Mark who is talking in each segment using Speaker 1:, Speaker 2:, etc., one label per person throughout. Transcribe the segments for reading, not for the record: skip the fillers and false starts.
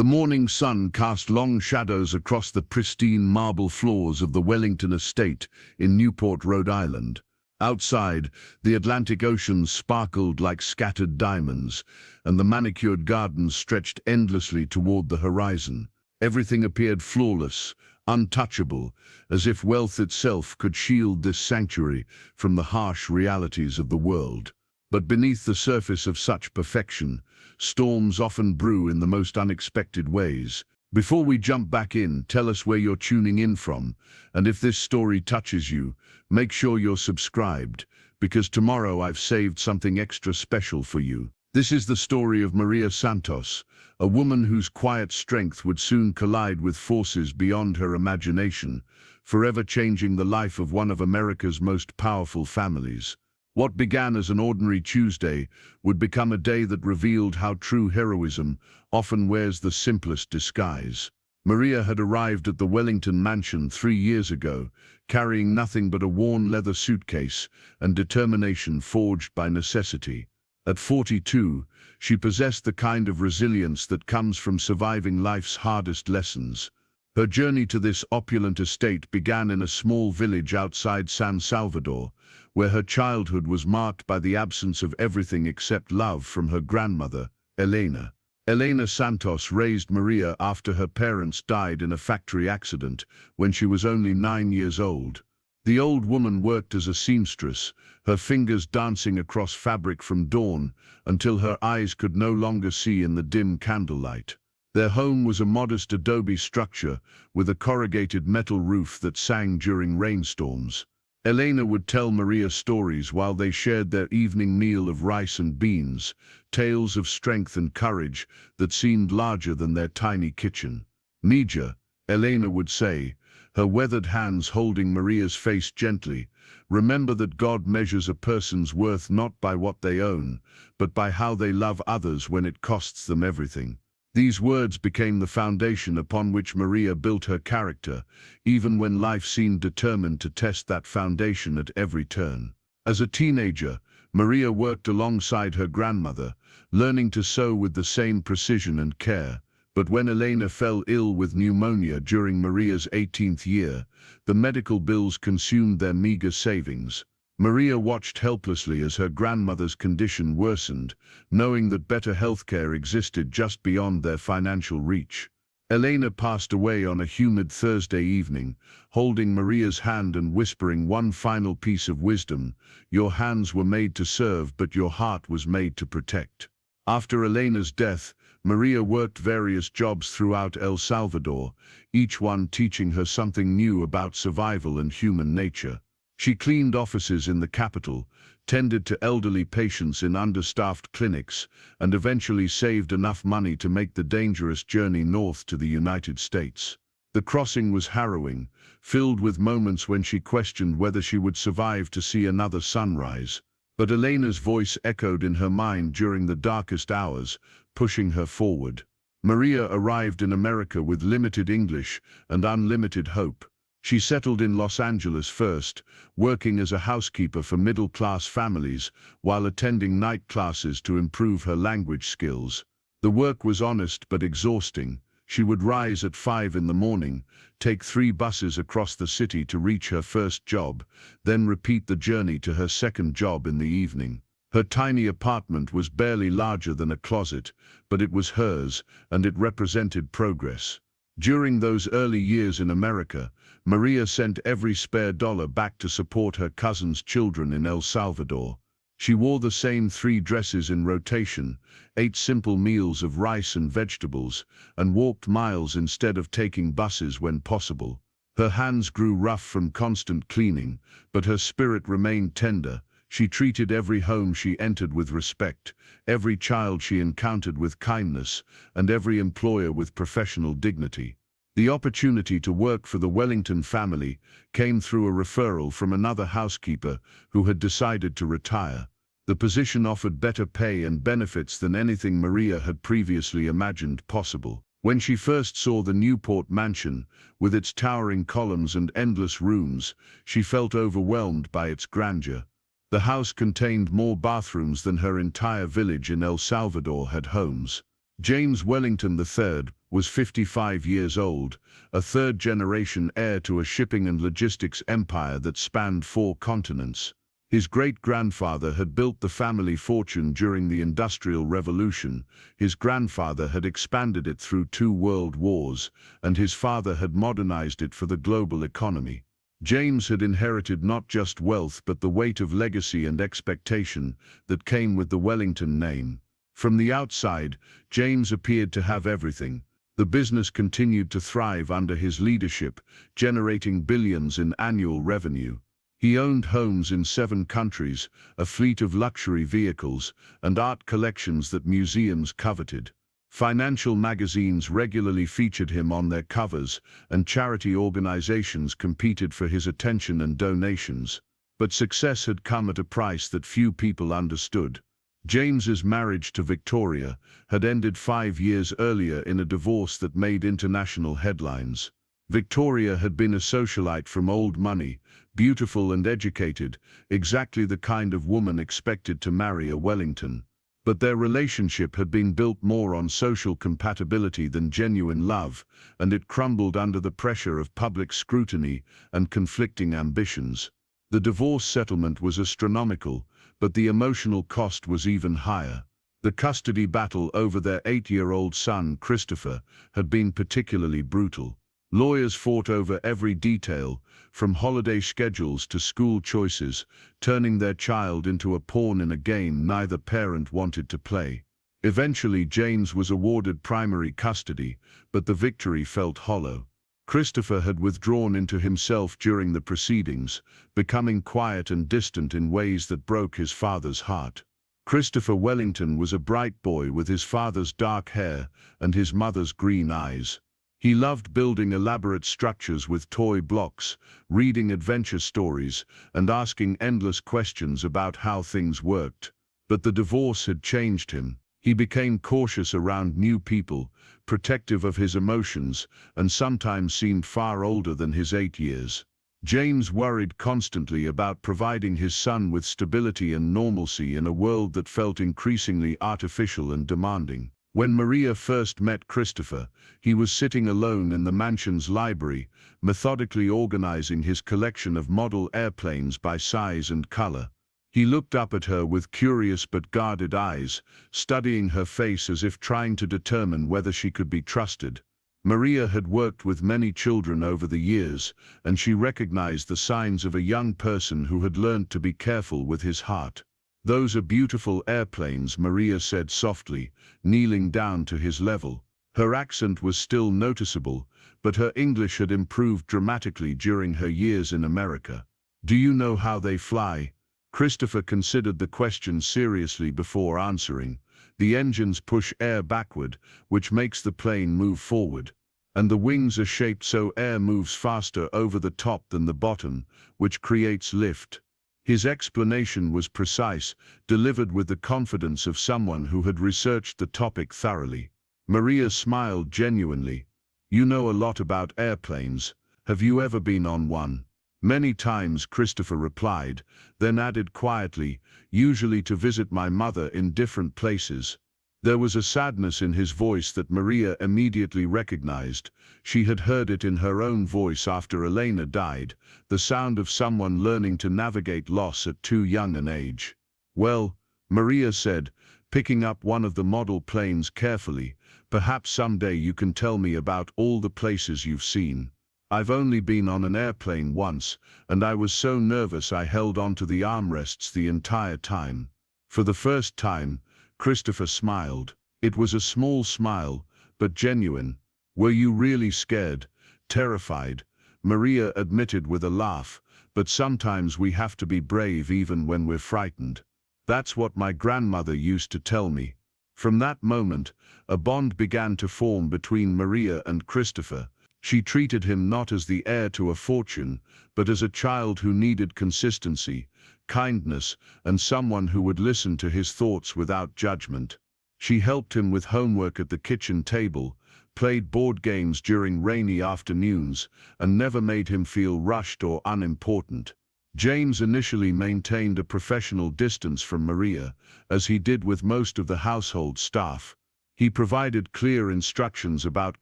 Speaker 1: The morning sun cast long shadows across the pristine marble floors of the Wellington estate in Newport, Rhode Island. Outside, the Atlantic Ocean sparkled like scattered diamonds, and the manicured gardens stretched endlessly toward the horizon. Everything appeared flawless, untouchable, as if wealth itself could shield this sanctuary from the harsh realities of the world. But beneath the surface of such perfection, storms often brew in the most unexpected ways. Before we jump back in, tell us where you're tuning in from, and if this story touches you, make sure you're subscribed, because tomorrow I've saved something extra special for you. This is the story of Maria Santos, a woman whose quiet strength would soon collide with forces beyond her imagination, forever changing the life of one of America's most powerful families. What began as an ordinary Tuesday would become a day that revealed how true heroism often wears the simplest disguise. Maria had arrived at the Wellington mansion 3 years ago, carrying nothing but a worn leather suitcase and determination forged by necessity. At 42, she possessed the kind of resilience that comes from surviving life's hardest lessons. Her journey to this opulent estate began in a small village outside San Salvador, where her childhood was marked by the absence of everything except love from her grandmother, Elena. Elena Santos raised Maria after her parents died in a factory accident when she was only 9 years old. The old woman worked as a seamstress, her fingers dancing across fabric from dawn until her eyes could no longer see in the dim candlelight. Their home was a modest adobe structure with a corrugated metal roof that sang during rainstorms. Elena would tell Maria stories while they shared their evening meal of rice and beans, tales of strength and courage that seemed larger than their tiny kitchen. Mija, Elena would say, her weathered hands holding Maria's face gently, remember that God measures a person's worth not by what they own, but by how they love others when it costs them everything. These words became the foundation upon which Maria built her character, even when life seemed determined to test that foundation at every turn. As a teenager, Maria worked alongside her grandmother, learning to sew with the same precision and care. But when Elena fell ill with pneumonia during Maria's 18th year, the medical bills consumed their meager savings. Maria watched helplessly as her grandmother's condition worsened, knowing that better healthcare existed just beyond their financial reach. Elena passed away on a humid Thursday evening, holding Maria's hand and whispering one final piece of wisdom: "Your hands were made to serve, but your heart was made to protect." After Elena's death, Maria worked various jobs throughout El Salvador, each one teaching her something new about survival and human nature. She cleaned offices in the capital, tended to elderly patients in understaffed clinics, and eventually saved enough money to make the dangerous journey north to the United States. The crossing was harrowing, filled with moments when she questioned whether she would survive to see another sunrise. But Elena's voice echoed in her mind during the darkest hours, pushing her forward. Maria arrived in America with limited English and unlimited hope. She settled in Los Angeles first, working as a housekeeper for middle-class families while attending night classes to improve her language skills. The work was honest but exhausting. She would rise at 5 in the morning, take 3 buses across the city to reach her first job, then repeat the journey to her second job in the evening. Her tiny apartment was barely larger than a closet, but it was hers, and it represented progress. During those early years in America, Maria sent every spare dollar back to support her cousin's children in El Salvador. She wore the same 3 dresses in rotation, ate simple meals of rice and vegetables, and walked miles instead of taking buses when possible. Her hands grew rough from constant cleaning, but her spirit remained tender. She treated every home she entered with respect, every child she encountered with kindness, and every employer with professional dignity. The opportunity to work for the Wellington family came through a referral from another housekeeper who had decided to retire. The position offered better pay and benefits than anything Maria had previously imagined possible. When she first saw the Newport mansion, with its towering columns and endless rooms, she felt overwhelmed by its grandeur. The house contained more bathrooms than her entire village in El Salvador had homes. James Wellington III was 55 years old, a third-generation heir to a shipping and logistics empire that spanned 4 continents. His great-grandfather had built the family fortune during the Industrial Revolution, his grandfather had expanded it through 2 world wars, and his father had modernized it for the global economy. James had inherited not just wealth but the weight of legacy and expectation that came with the Wellington name. From the outside, James appeared to have everything. The business continued to thrive under his leadership, generating billions in annual revenue. He owned homes in 7 countries, a fleet of luxury vehicles, and art collections that museums coveted. Financial magazines regularly featured him on their covers, and charity organizations competed for his attention and donations. But success had come at a price that few people understood. James's marriage to Victoria had ended 5 years earlier in a divorce that made international headlines. Victoria had been a socialite from old money, beautiful and educated, exactly the kind of woman expected to marry a Wellington. But their relationship had been built more on social compatibility than genuine love, and it crumbled under the pressure of public scrutiny and conflicting ambitions. The divorce settlement was astronomical, but the emotional cost was even higher. The custody battle over their 8-year-old son, Christopher, had been particularly brutal. Lawyers fought over every detail, from holiday schedules to school choices, turning their child into a pawn in a game neither parent wanted to play. Eventually, James was awarded primary custody, but the victory felt hollow. Christopher had withdrawn into himself during the proceedings, becoming quiet and distant in ways that broke his father's heart. Christopher Wellington was a bright boy with his father's dark hair and his mother's green eyes. He loved building elaborate structures with toy blocks, reading adventure stories, and asking endless questions about how things worked. But the divorce had changed him. He became cautious around new people, protective of his emotions, and sometimes seemed far older than his 8 years. James worried constantly about providing his son with stability and normalcy in a world that felt increasingly artificial and demanding. When Maria first met Christopher, he was sitting alone in the mansion's library, methodically organizing his collection of model airplanes by size and color. He looked up at her with curious but guarded eyes, studying her face as if trying to determine whether she could be trusted. Maria had worked with many children over the years, and she recognized the signs of a young person who had learned to be careful with his heart. "Those are beautiful airplanes," Maria said softly, kneeling down to his level. Her accent was still noticeable, but her English had improved dramatically during her years in America. "Do you know how they fly?" Christopher considered the question seriously before answering. "The engines push air backward, which makes the plane move forward. And the wings are shaped so air moves faster over the top than the bottom, which creates lift." His explanation was precise, delivered with the confidence of someone who had researched the topic thoroughly. Maria smiled genuinely. "You know a lot about airplanes. Have you ever been on one?" "Many times," Christopher replied, then added quietly, "usually to visit my mother in different places." There was a sadness in his voice that Maria immediately recognized. She had heard it in her own voice after Elena died, the sound of someone learning to navigate loss at too young an age. "Well," Maria said, picking up one of the model planes carefully, "perhaps someday you can tell me about all the places you've seen. I've only been on an airplane once, and I was so nervous I held onto the armrests the entire time." For the first time, Christopher smiled. It was a small smile, but genuine. "Were you really scared? Terrified?" Maria admitted with a laugh, "But sometimes we have to be brave even when we're frightened. That's what my grandmother used to tell me." From that moment, a bond began to form between Maria and Christopher. She treated him not as the heir to a fortune, but as a child who needed consistency, kindness, and someone who would listen to his thoughts without judgment. She helped him with homework at the kitchen table, played board games during rainy afternoons, and never made him feel rushed or unimportant. James initially maintained a professional distance from Maria, as he did with most of the household staff. He provided clear instructions about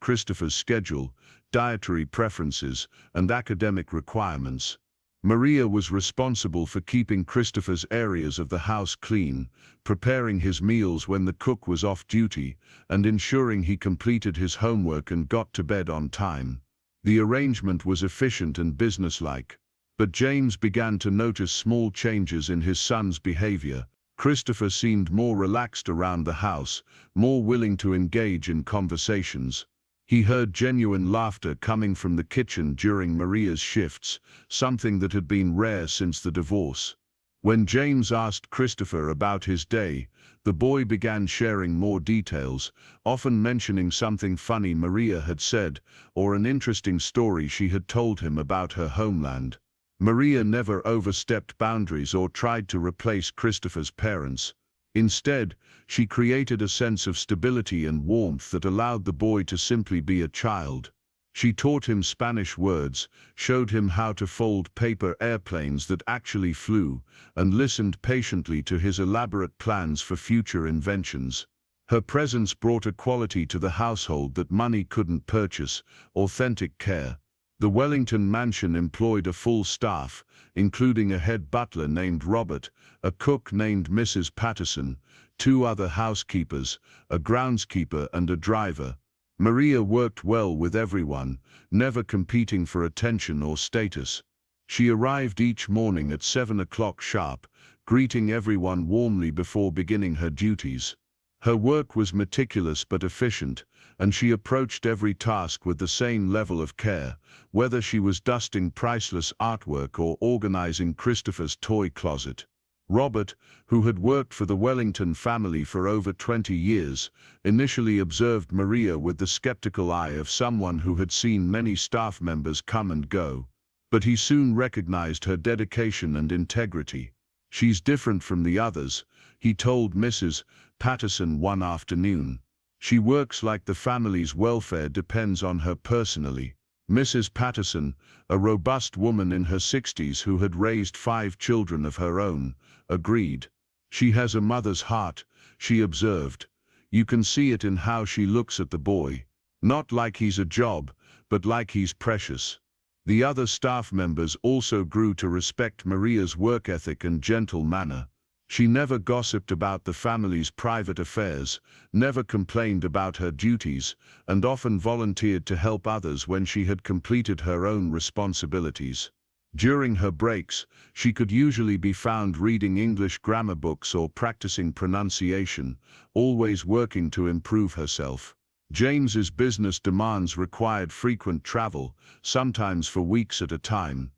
Speaker 1: Christopher's schedule, dietary preferences, and academic requirements. Maria was responsible for keeping Christopher's areas of the house clean, preparing his meals when the cook was off duty, and ensuring he completed his homework and got to bed on time. The arrangement was efficient and businesslike. But James began to notice small changes in his son's behavior. Christopher seemed more relaxed around the house, more willing to engage in conversations. He heard genuine laughter coming from the kitchen during Maria's shifts, something that had been rare since the divorce. When James asked Christopher about his day, the boy began sharing more details, often mentioning something funny Maria had said, or an interesting story she had told him about her homeland. Maria never overstepped boundaries or tried to replace Christopher's parents. Instead, she created a sense of stability and warmth that allowed the boy to simply be a child. She taught him Spanish words, showed him how to fold paper airplanes that actually flew, and listened patiently to his elaborate plans for future inventions. Her presence brought a quality to the household that money couldn't purchase: authentic care. The Wellington mansion employed a full staff, including a head butler named Robert, a cook named Mrs. Patterson, 2 other housekeepers, a groundskeeper and a driver. Maria worked well with everyone, never competing for attention or status. She arrived each morning at 7 o'clock sharp, greeting everyone warmly before beginning her duties. Her work was meticulous but efficient, and she approached every task with the same level of care, whether she was dusting priceless artwork or organizing Christopher's toy closet. Robert, who had worked for the Wellington family for over 20 years, initially observed Maria with the skeptical eye of someone who had seen many staff members come and go. But he soon recognized her dedication and integrity. "She's different from the others," he told Mrs. Patterson one afternoon. "She works like the family's welfare depends on her personally." Mrs. Patterson, a robust woman in her 60s who had raised 5 children of her own, agreed. "She has a mother's heart," she observed. "You can see it in how she looks at the boy. Not like he's a job, but like he's precious." The other staff members also grew to respect Maria's work ethic and gentle manner. She never gossiped about the family's private affairs, never complained about her duties, and often volunteered to help others when she had completed her own responsibilities. During her breaks, she could usually be found reading English grammar books or practicing pronunciation, always working to improve herself. James's business demands required frequent travel, sometimes for weeks at a time.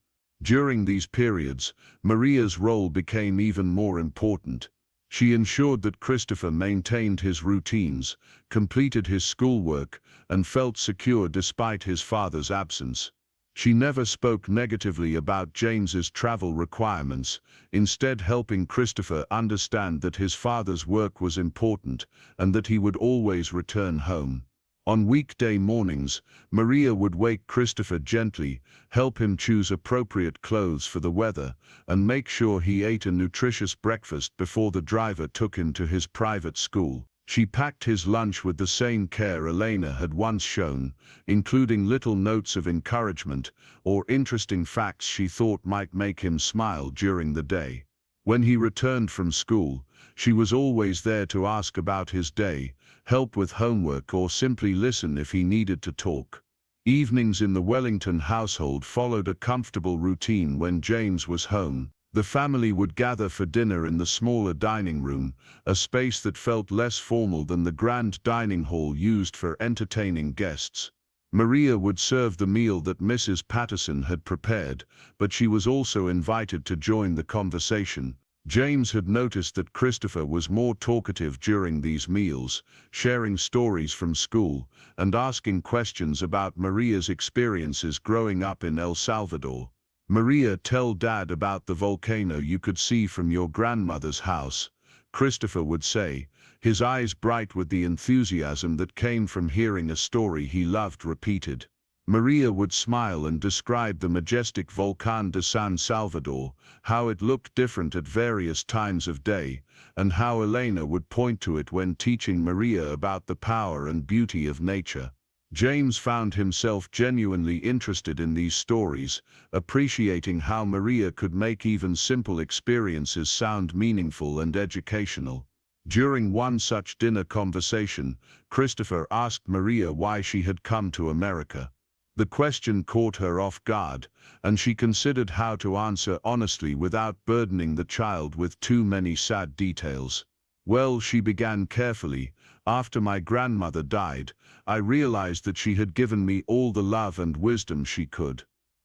Speaker 1: During these periods, Maria's role became even more important. She ensured that Christopher maintained his routines, completed his schoolwork, and felt secure despite his father's absence. She never spoke negatively about James's travel requirements, instead helping Christopher understand that his father's work was important and that he would always return home. On weekday mornings, Maria would wake Christopher gently, help him choose appropriate clothes for the weather, and make sure he ate a nutritious breakfast before the driver took him to his private school. She packed his lunch with the same care Elena had once shown, including little notes of encouragement or interesting facts she thought might make him smile during the day. When he returned from school, she was always there to ask about his day, help with homework, or simply listen if he needed to talk. Evenings in the Wellington household followed a comfortable routine. When James was home, the family would gather for dinner in the smaller dining room, a space that felt less formal than the grand dining hall used for entertaining guests. Maria would serve the meal that Mrs. Patterson had prepared, but she was also invited to join the conversation. James had noticed that Christopher was more talkative during these meals, sharing stories from school and asking questions about Maria's experiences growing up in El Salvador. "Maria, tell Dad about the volcano you could see from your grandmother's house," Christopher would say, his eyes bright with the enthusiasm that came from hearing a story he loved repeated. Maria would smile and describe the majestic Volcán de San Salvador, how it looked different at various times of day, and how Elena would point to it when teaching Maria about the power and beauty of nature. James found himself genuinely interested in these stories, appreciating how Maria could make even simple experiences sound meaningful and educational. During one such dinner conversation, Christopher asked Maria why she had come to America. The question caught her off guard, and she considered how to answer honestly without burdening the child with too many sad details. Well, she began carefully, after my grandmother died, I realized that she had given me all the love and wisdom she could.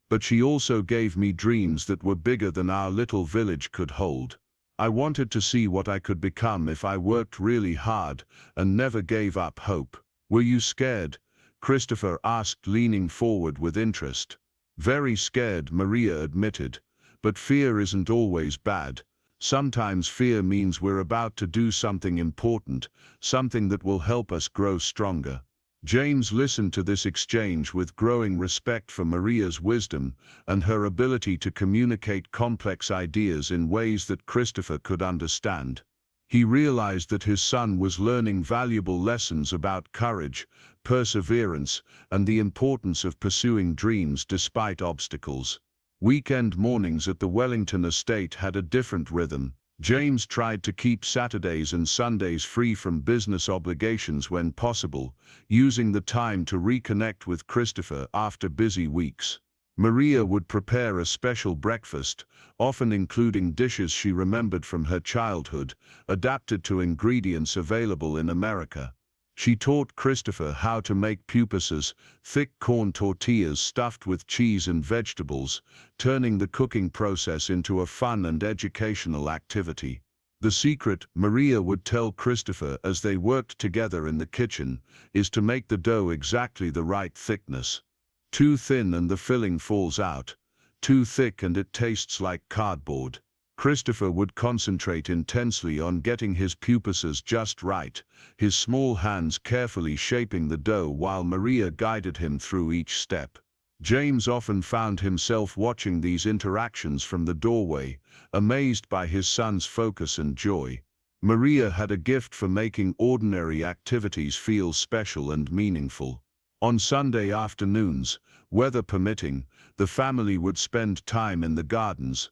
Speaker 1: But she also gave me dreams that were bigger than our little village could hold. I wanted to see what I could become if I worked really hard and never gave up hope. Were you scared? Christopher asked, leaning forward with interest. Very scared, Maria admitted. But fear isn't always bad. Sometimes fear means we're about to do something important, something that will help us grow stronger. James listened to this exchange with growing respect for Maria's wisdom and her ability to communicate complex ideas in ways that Christopher could understand. He realized that his son was learning valuable lessons about courage, perseverance, and the importance of pursuing dreams despite obstacles. Weekend mornings at the Wellington estate had a different rhythm. James tried to keep Saturdays and Sundays free from business obligations when possible, using the time to reconnect with Christopher after busy weeks. Maria would prepare a special breakfast, often including dishes she remembered from her childhood, adapted to ingredients available in America. She taught Christopher how to make pupusas, thick corn tortillas stuffed with cheese and vegetables, turning the cooking process into a fun and educational activity. The secret, Maria would tell Christopher as they worked together in the kitchen, is to make the dough exactly the right thickness. Too thin and the filling falls out. Too thick and it tastes like cardboard. Christopher would concentrate intensely on getting his pupusas just right, his small hands carefully shaping the dough while Maria guided him through each step. James often found himself watching these interactions from the doorway, amazed by his son's focus and joy. Maria had a gift for making ordinary activities feel special and meaningful. On Sunday afternoons, weather permitting, the family would spend time in the gardens.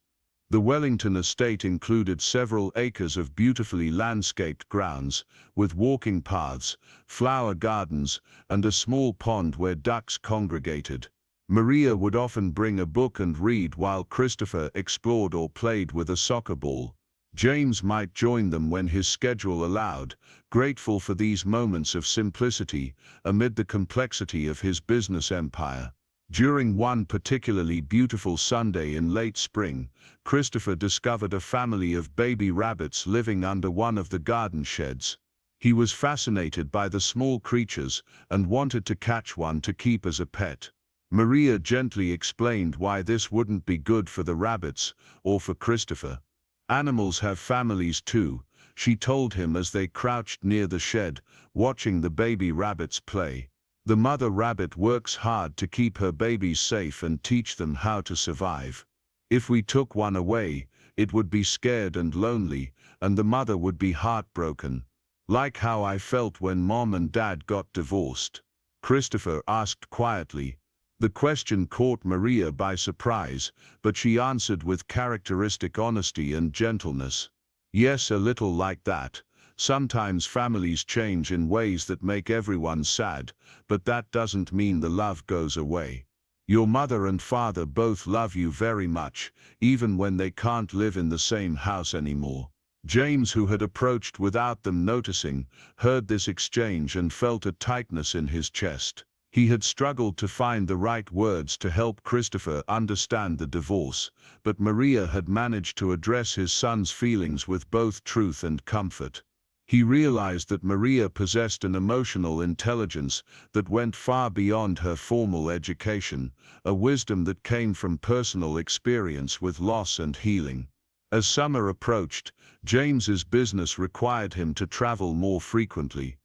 Speaker 1: The Wellington estate included several acres of beautifully landscaped grounds, with walking paths, flower gardens, and a small pond where ducks congregated. Maria would often bring a book and read while Christopher explored or played with a soccer ball. James might join them when his schedule allowed, grateful for these moments of simplicity amid the complexity of his business empire. During one particularly beautiful Sunday in late spring, Christopher discovered a family of baby rabbits living under one of the garden sheds. He was fascinated by the small creatures and wanted to catch one to keep as a pet. Maria gently explained why this wouldn't be good for the rabbits or for Christopher. Animals have families too, she told him as they crouched near the shed, watching the baby rabbits play. The mother rabbit works hard to keep her babies safe and teach them how to survive. If we took one away, it would be scared and lonely, and the mother would be heartbroken. Like how I felt when Mom and Dad got divorced. Christopher asked quietly. The question caught Maria by surprise, but she answered with characteristic honesty and gentleness. Yes, a little like that. Sometimes families change in ways that make everyone sad, but that doesn't mean the love goes away. Your mother and father both love you very much, even when they can't live in the same house anymore. James, who had approached without them noticing, heard this exchange and felt a tightness in his chest. He had struggled to find the right words to help Christopher understand the divorce, but Maria had managed to address his son's feelings with both truth and comfort. He realized that Maria possessed an emotional intelligence that went far beyond her formal education, a wisdom that came from personal experience with loss and healing. As summer approached, James's business required him to travel more frequently.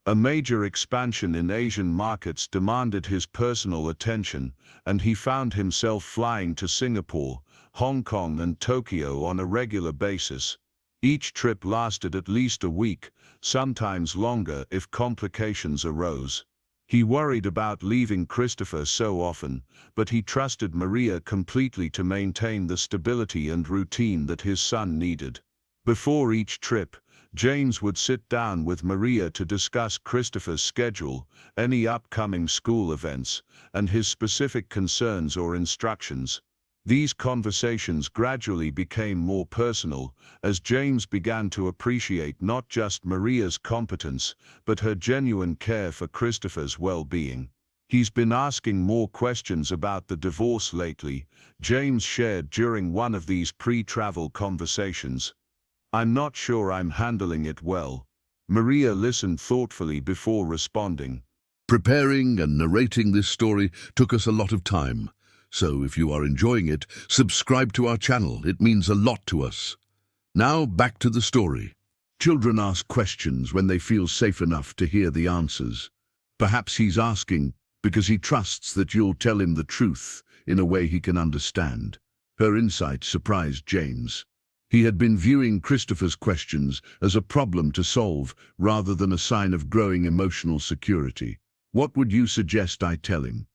Speaker 2: A major expansion in Asian markets demanded his personal attention, and he found himself flying to Singapore, Hong Kong, and Tokyo on a regular basis. Each trip lasted at least a week, sometimes longer if complications arose. He worried about leaving Christopher so often, but he trusted Maria completely to maintain the stability and routine that his son needed. Before each trip, James would sit down with Maria to discuss Christopher's schedule, any upcoming school events, and his specific concerns or instructions. These conversations gradually became more personal, as James began to appreciate not just Maria's competence, but her genuine care for Christopher's well-being. "He's been asking more questions about the divorce lately," James shared during one of these pre-travel conversations. "I'm not sure I'm handling it well." Maria listened thoughtfully before responding.
Speaker 1: Preparing and narrating this story took us a lot of time. So if you are enjoying it, subscribe to our channel. It means a lot to us. Now back to the story. Children ask questions when they feel safe enough to hear the answers. Perhaps he's asking because he trusts that you'll tell him the truth in a way he can understand. Her insight surprised James. He had been viewing Christopher's questions as a problem to solve rather than a sign of growing emotional security. "What would you suggest I tell him?"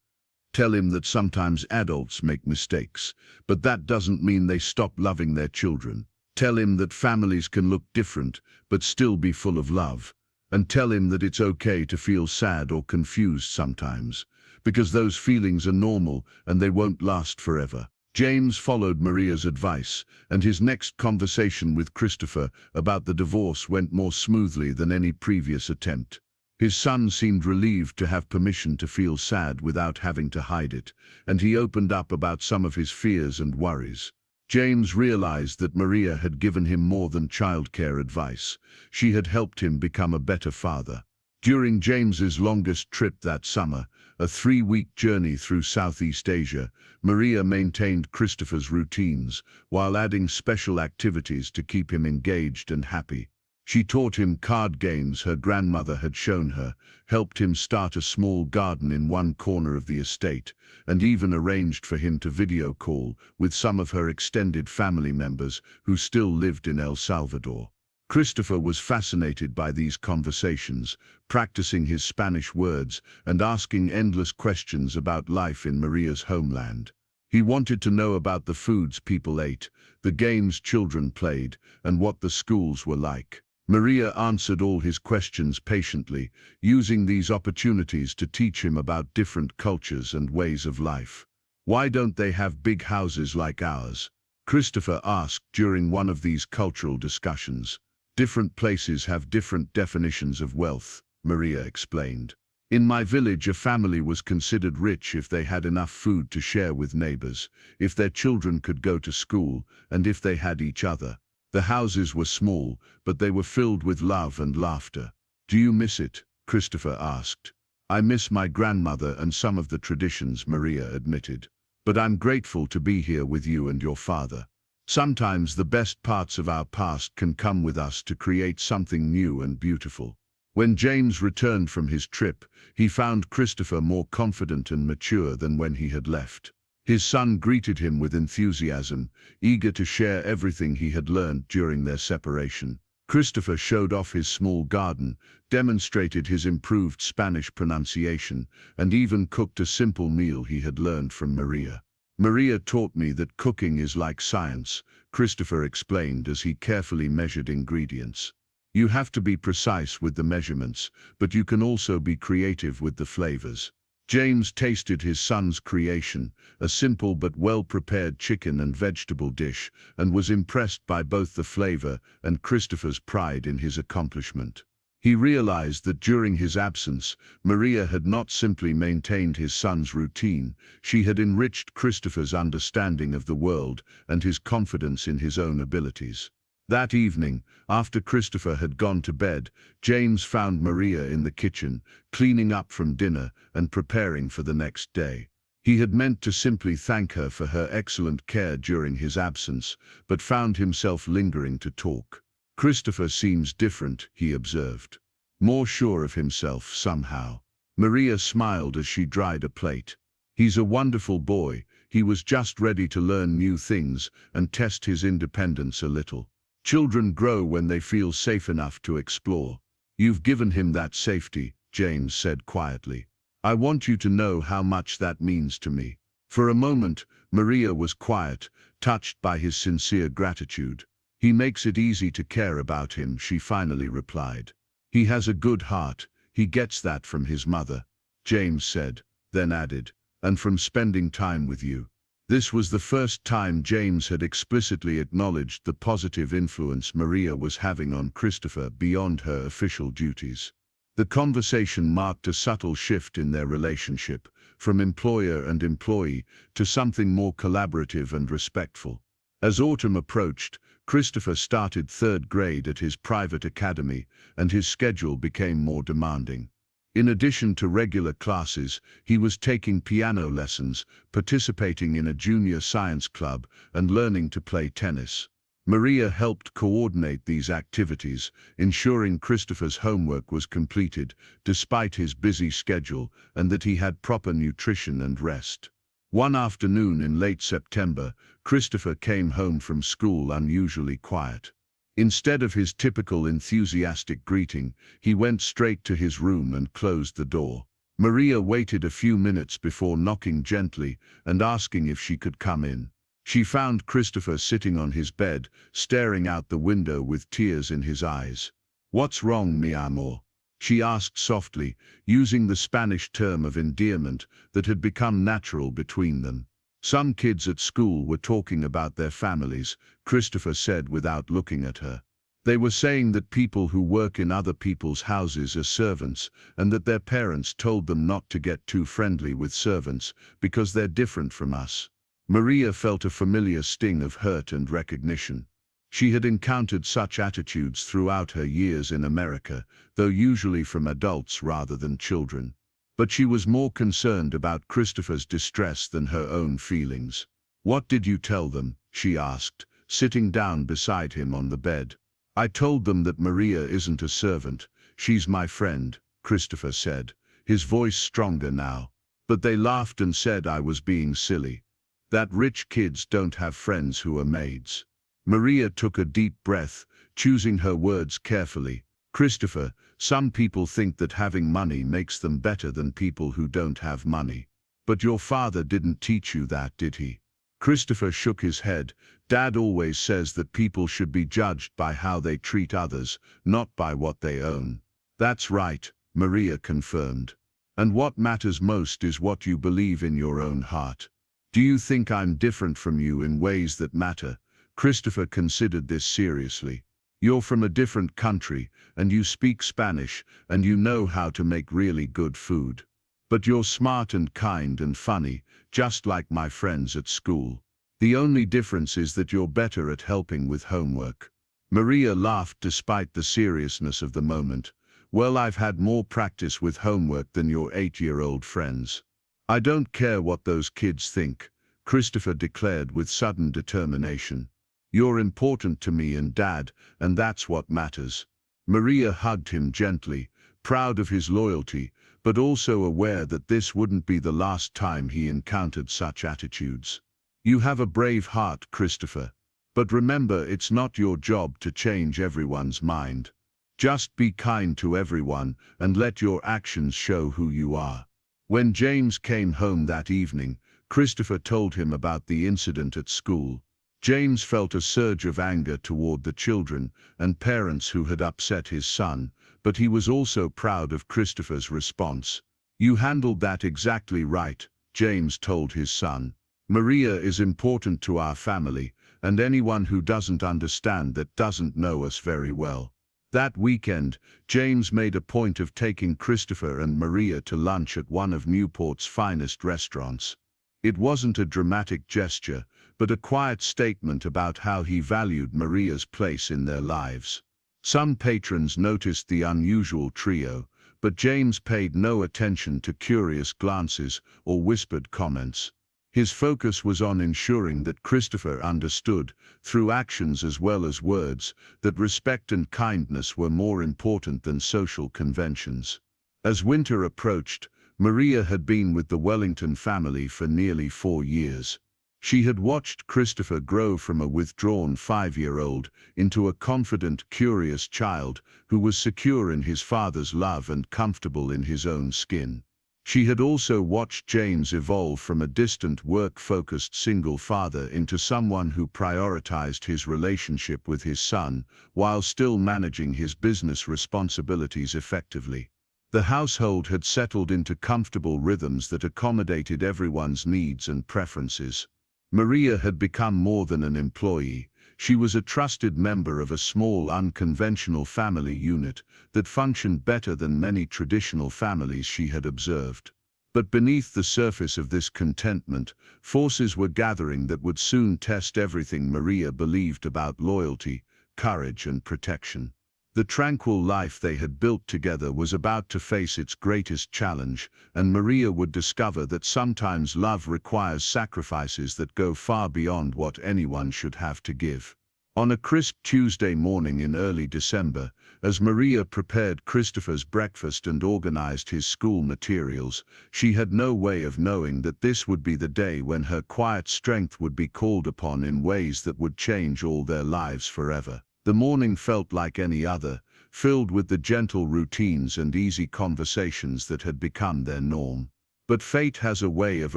Speaker 1: "Tell him that sometimes adults make mistakes, but that doesn't mean they stop loving their children. Tell him that families can look different, but still be full of love. And tell him that it's okay to feel sad or confused sometimes, because those feelings are normal and they won't last forever." James followed Maria's advice, and his next conversation with Christopher about the divorce went more smoothly than any previous attempt. His son seemed relieved to have permission to feel sad without having to hide it, and he opened up about some of his fears and worries. James realized that Maria had given him more than childcare advice. She had helped him become a better father. During James's longest trip that summer, a 3-week journey through Southeast Asia, Maria maintained Christopher's routines while adding special activities to keep him engaged and happy. She taught him card games her grandmother had shown her, helped him start a small garden in one corner of the estate, and even arranged for him to video call with some of her extended family members who still lived in El Salvador. Christopher was fascinated by these conversations, practicing his Spanish words and asking endless questions about life in Maria's homeland. He wanted to know about the foods people ate, the games children played, and what the schools were like. Maria answered all his questions patiently, using these opportunities to teach him about different cultures and ways of life. "Why don't they have big houses like ours?" Christopher asked during one of these cultural discussions. "Different places have different definitions of wealth," Maria explained. "In my village, a family was considered rich if they had enough food to share with neighbors, if their children could go to school, and if they had each other. The houses were small, but they were filled with love and laughter." "Do you miss it?" Christopher asked. "I miss my grandmother and some of the traditions," Maria admitted. "But I'm grateful to be here with you and your father. Sometimes the best parts of our past can come with us to create something new and beautiful." When James returned from his trip, he found Christopher more confident and mature than when he had left. His son greeted him with enthusiasm, eager to share everything he had learned during their separation. Christopher showed off his small garden, demonstrated his improved Spanish pronunciation, and even cooked a simple meal he had learned from Maria. "Maria taught me that cooking is like science," Christopher explained as he carefully measured ingredients. "You have to be precise with the measurements, but you can also be creative with the flavors." James tasted his son's creation, a simple but well-prepared chicken and vegetable dish, and was impressed by both the flavor and Christopher's pride in his accomplishment. He realized that during his absence, Maria had not simply maintained his son's routine, she had enriched Christopher's understanding of the world and his confidence in his own abilities. That evening, after Christopher had gone to bed, James found Maria in the kitchen, cleaning up from dinner and preparing for the next day. He had meant to simply thank her for her excellent care during his absence, but found himself lingering to talk. "Christopher seems different," he observed. more sure of himself somehow. Maria smiled as she dried a plate. He's a wonderful boy. He was just ready to learn new things and test his independence a little. Children grow when they feel safe enough to explore. You've given him that safety, James said quietly. I want you to know how much that means to me. For a moment, Maria was quiet, touched by his sincere gratitude. He makes it easy to care about him, she finally replied. He has a good heart. He gets that from his mother, James said, then added, and from spending time with you. This was the first time James had explicitly acknowledged the positive influence Maria was having on Christopher beyond her official duties. The conversation marked a subtle shift in their relationship, from employer and employee to something more collaborative and respectful. As autumn approached, Christopher started 3rd grade at his private academy, and his schedule became more demanding. In addition to regular classes, he was taking piano lessons, participating in a junior science club, and learning to play tennis. Maria helped coordinate these activities, ensuring Christopher's homework was completed, despite his busy schedule, and that he had proper nutrition and rest. One afternoon in late September, Christopher came home from school unusually quiet. Instead of his typical enthusiastic greeting, he went straight to his room and closed the door. Maria waited a few minutes before knocking gently and asking if she could come in. She found Christopher sitting on his bed, staring out the window with tears in his eyes. "What's wrong, mi amor?" she asked softly, using the Spanish term of endearment that had become natural between them. Some kids at school were talking about their families, Christopher said without looking at her. They were saying that people who work in other people's houses are servants, and that their parents told them not to get too friendly with servants because they're different from us. Maria felt a familiar sting of hurt and recognition. She had encountered such attitudes throughout her years in America, though usually from adults rather than children. But she was more concerned about Christopher's distress than her own feelings. "What did you tell them?" she asked, sitting down beside him on the bed. "I told them that Maria isn't a servant. She's my friend," Christopher said, his voice stronger now. "But they laughed and said I was being silly. That rich kids don't have friends who are maids." Maria took a deep breath, choosing her words carefully. "Christopher, some people think that having money makes them better than people who don't have money. But your father didn't teach you that, did he?" Christopher shook his head. "Dad always says that people should be judged by how they treat others, not by what they own." "That's right," Maria confirmed. "And what matters most is what you believe in your own heart. Do you think I'm different from you in ways that matter?" Christopher considered this seriously. "You're from a different country, and you speak Spanish, and you know how to make really good food. But you're smart and kind and funny, just like my friends at school. The only difference is that you're better at helping with homework." Maria laughed despite the seriousness of the moment. "Well, I've had more practice with homework than your 8-year-old friends." "I don't care what those kids think," Christopher declared with sudden determination. "You're important to me and Dad, and that's what matters." Maria hugged him gently, proud of his loyalty, but also aware that this wouldn't be the last time he encountered such attitudes. "You have a brave heart, Christopher. But remember, it's not your job to change everyone's mind. Just be kind to everyone and let your actions show who you are." When James came home that evening, Christopher told him about the incident at school. James felt a surge of anger toward the children and parents who had upset his son, but he was also proud of Christopher's response. "You handled that exactly right," James told his son. "Maria is important to our family, and anyone who doesn't understand that doesn't know us very well." That weekend, James made a point of taking Christopher and Maria to lunch at one of Newport's finest restaurants. It wasn't a dramatic gesture, but a quiet statement about how he valued Maria's place in their lives. Some patrons noticed the unusual trio, but James paid no attention to curious glances or whispered comments. His focus was on ensuring that Christopher understood, through actions as well as words, that respect and kindness were more important than social conventions. As winter approached, Maria had been with the Wellington family for nearly 4 years. She had watched Christopher grow from a withdrawn 5-year-old into a confident, curious child who was secure in his father's love and comfortable in his own skin. She had also watched James evolve from a distant, work-focused single father into someone who prioritized his relationship with his son while still managing his business responsibilities effectively. The household had settled into comfortable rhythms that accommodated everyone's needs and preferences. Maria had become more than an employee. She was a trusted member of a small, unconventional family unit that functioned better than many traditional families she had observed. But beneath the surface of this contentment, forces were gathering that would soon test everything Maria believed about loyalty, courage, and protection. The tranquil life they had built together was about to face its greatest challenge, and Maria would discover that sometimes love requires sacrifices that go far beyond what anyone should have to give. On a crisp Tuesday morning in early December, as Maria prepared Christopher's breakfast and organized his school materials, she had no way of knowing that this would be the day when her quiet strength would be called upon in ways that would change all their lives forever. The morning felt like any other, filled with the gentle routines and easy conversations that had become their norm. But fate has a way of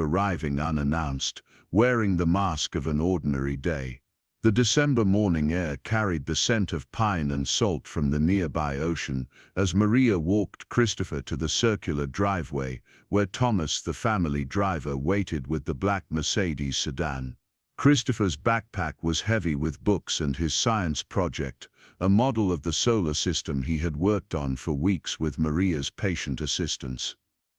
Speaker 1: arriving unannounced, wearing the mask of an ordinary day. The December morning air carried the scent of pine and salt from the nearby ocean as Maria walked Christopher to the circular driveway where Thomas, the family driver, waited with the black Mercedes sedan. Christopher's backpack was heavy with books and his science project, a model of the solar system he had worked on for weeks with Maria's patient assistance.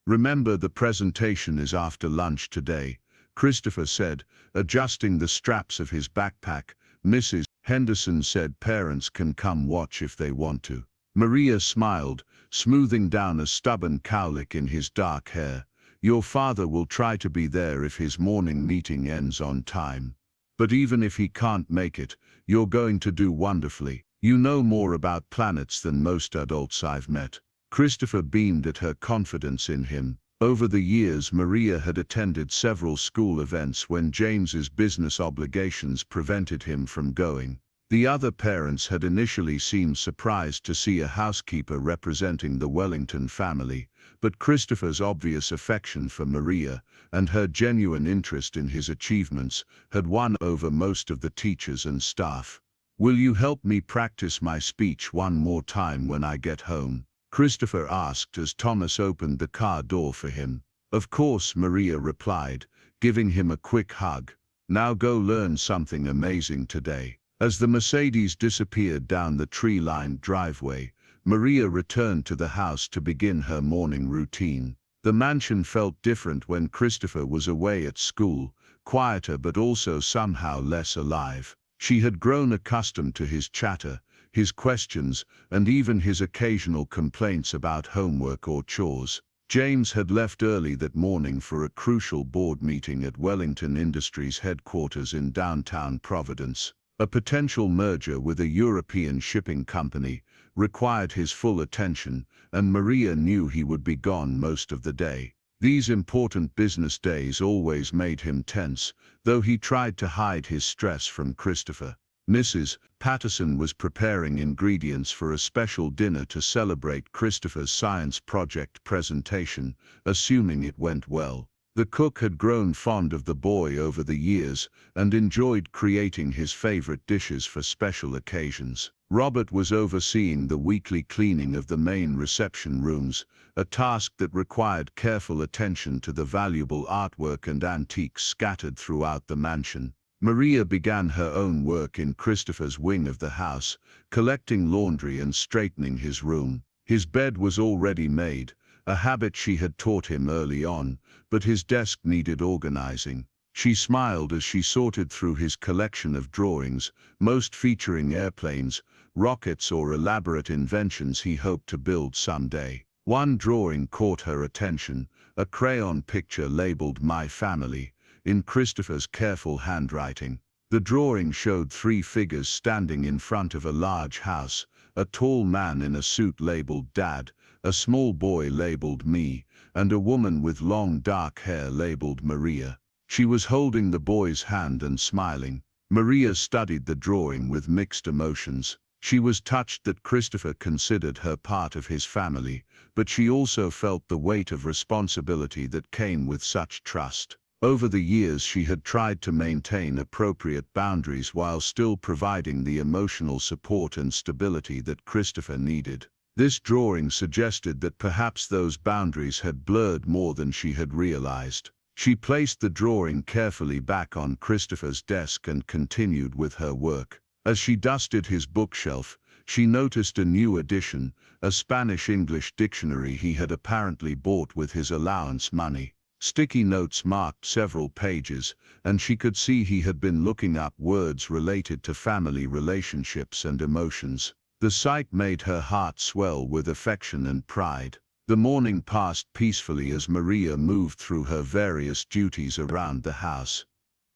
Speaker 1: "Remember, the presentation is after lunch today," Christopher said, adjusting the straps of his backpack. "Mrs. Henderson said parents can come watch if they want to." Maria smiled, smoothing down a stubborn cowlick in his dark hair. "Your father will try to be there if his morning meeting ends on time. But even if he can't make it, you're going to do wonderfully. You know more about planets than most adults I've met." Christopher beamed at her confidence in him. Over the years, Maria had attended several school events when James's business obligations prevented him from going. The other parents had initially seemed surprised to see a housekeeper representing the Wellington family, but Christopher's obvious affection for Maria and her genuine interest in his achievements had won over most of the teachers and staff. "Will you help me practice my speech one more time when I get home?" Christopher asked as Thomas opened the car door for him. "Of course," Maria replied, giving him a quick hug. "Now go learn something amazing today." As the Mercedes disappeared down the tree-lined driveway, Maria returned to the house to begin her morning routine. The mansion felt different when Christopher was away at school, quieter but also somehow less alive. She had grown accustomed to his chatter, his questions, and even his occasional complaints about homework or chores. James had left early that morning for a crucial board meeting at Wellington Industries headquarters in downtown Providence. A potential merger with a European shipping company required his full attention, and Maria knew he would be gone most of the day. These important business days always made him tense, though he tried to hide his stress from Christopher. Mrs. Patterson was preparing ingredients for a special dinner to celebrate Christopher's science project presentation, assuming it went well. The cook had grown fond of the boy over the years and enjoyed creating his favorite dishes for special occasions. Robert was overseeing the weekly cleaning of the main reception rooms, a task that required careful attention to the valuable artwork and antiques scattered throughout the mansion. Maria began her own work in Christopher's wing of the house, collecting laundry and straightening his room. His bed was already made, a habit she had taught him early on, but his desk needed organizing. She smiled as she sorted through his collection of drawings, most featuring airplanes, rockets, or elaborate inventions he hoped to build someday. One drawing caught her attention, a crayon picture labeled "My Family,"
Speaker 2: in Christopher's careful handwriting. The drawing showed three figures standing in front of a large house, a tall man in a suit labeled Dad, a small boy labeled Me, and a woman with long dark hair labeled Maria. She was holding the boy's hand and smiling. Maria studied the drawing with mixed emotions. She was touched that Christopher considered her part of his family, but she also felt the weight of responsibility that came with such trust. Over the years she had tried to maintain appropriate boundaries while still providing the emotional support and stability that Christopher needed. This drawing suggested that perhaps those boundaries had blurred more than she had realized. She placed the drawing carefully back on Christopher's desk and continued with her work. As she dusted his bookshelf, she noticed a new edition, a Spanish-English dictionary he had apparently bought with his allowance money. Sticky notes marked several pages, and she could see he had been looking up words related to family relationships and emotions. The sight made her heart swell with affection and pride. The morning passed peacefully as Maria moved through her various duties around the house.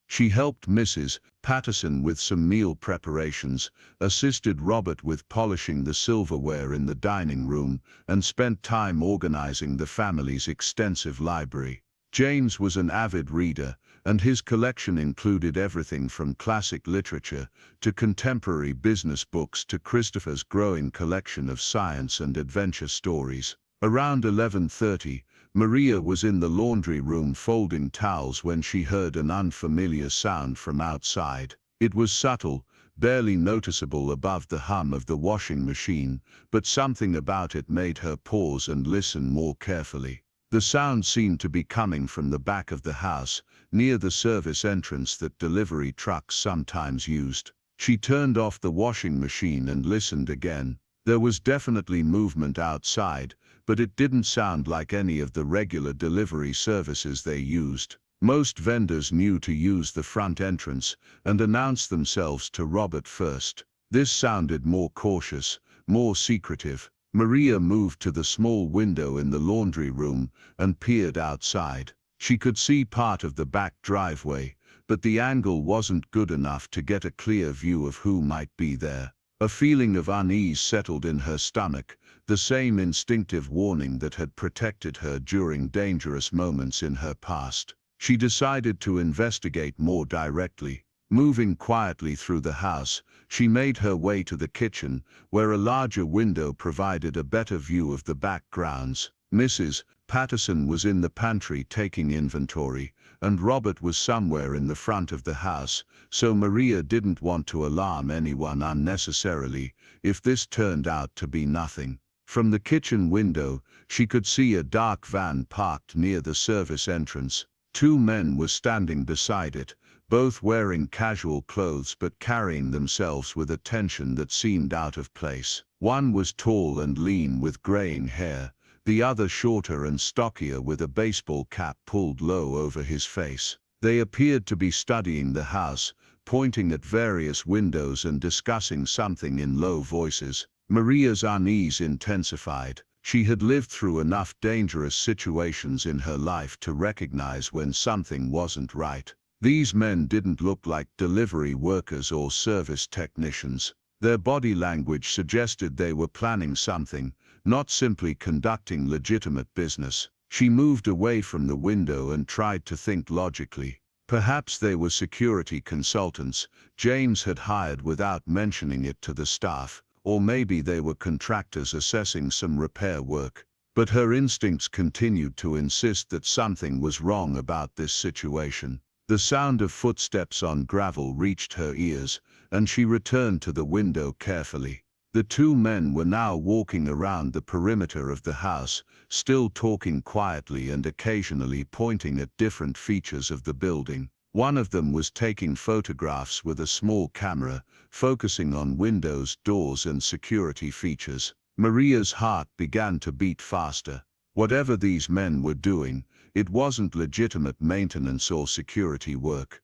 Speaker 2: She helped Mrs. Patterson with some meal preparations, assisted Robert with polishing the silverware in the dining room, and spent time organizing the family's extensive library. James was an avid reader, and his collection included everything from classic literature to contemporary business books to Christopher's growing collection of science and adventure stories. Around 11:30, Maria was in the laundry room folding towels when she heard an unfamiliar sound from outside. It was subtle, barely noticeable above the hum of the washing machine, but something about it made her pause and listen more carefully. The sound seemed to be coming from the back of the house, near the service entrance that delivery trucks sometimes used. She turned off the washing machine and listened again. There was definitely movement outside, but it didn't sound like any of the regular delivery services they used. Most vendors knew to use the front entrance and announced themselves to Robert first. This sounded more cautious, more secretive. Maria moved to the small window in the laundry room and peered outside. She could see part of the back driveway, but the angle wasn't good enough to get a clear view of who might be there. A feeling of unease settled in her stomach, the same instinctive warning that had protected her during dangerous moments in her past. She decided to investigate more directly. Moving quietly through the house, she made her way to the kitchen, where a larger window provided a better view of the back grounds. Mrs. Patterson was in the pantry taking inventory, and Robert was somewhere in the front of the house, so Maria didn't want to alarm anyone unnecessarily if this turned out to be nothing. From the kitchen window, she could see a dark van parked near the service entrance. Two men were standing beside it, both wearing casual clothes but carrying themselves with a tension that seemed out of place. One was tall and lean with graying hair, the other shorter and stockier with a baseball cap pulled low over his face. They appeared to be studying the house, pointing at various windows and discussing something in low voices. Maria's unease intensified. She had lived through enough dangerous situations in her life to recognize when something wasn't right. These men didn't look like delivery workers or service technicians. Their body language suggested they were planning something, not simply conducting legitimate business. She moved away from the window and tried to think logically. Perhaps they were security consultants James had hired without mentioning it to the staff, or maybe they were contractors assessing some repair work. But her instincts continued to insist that something was wrong about this situation. The sound of footsteps on gravel reached her ears, and she returned to the window carefully. The two men were now walking around the perimeter of the house, still talking quietly and occasionally pointing at different features of the building. One of them was taking photographs with a small camera, focusing on windows, doors, and security features. Maria's heart began to beat faster. Whatever these men were doing, it wasn't legitimate maintenance or security work.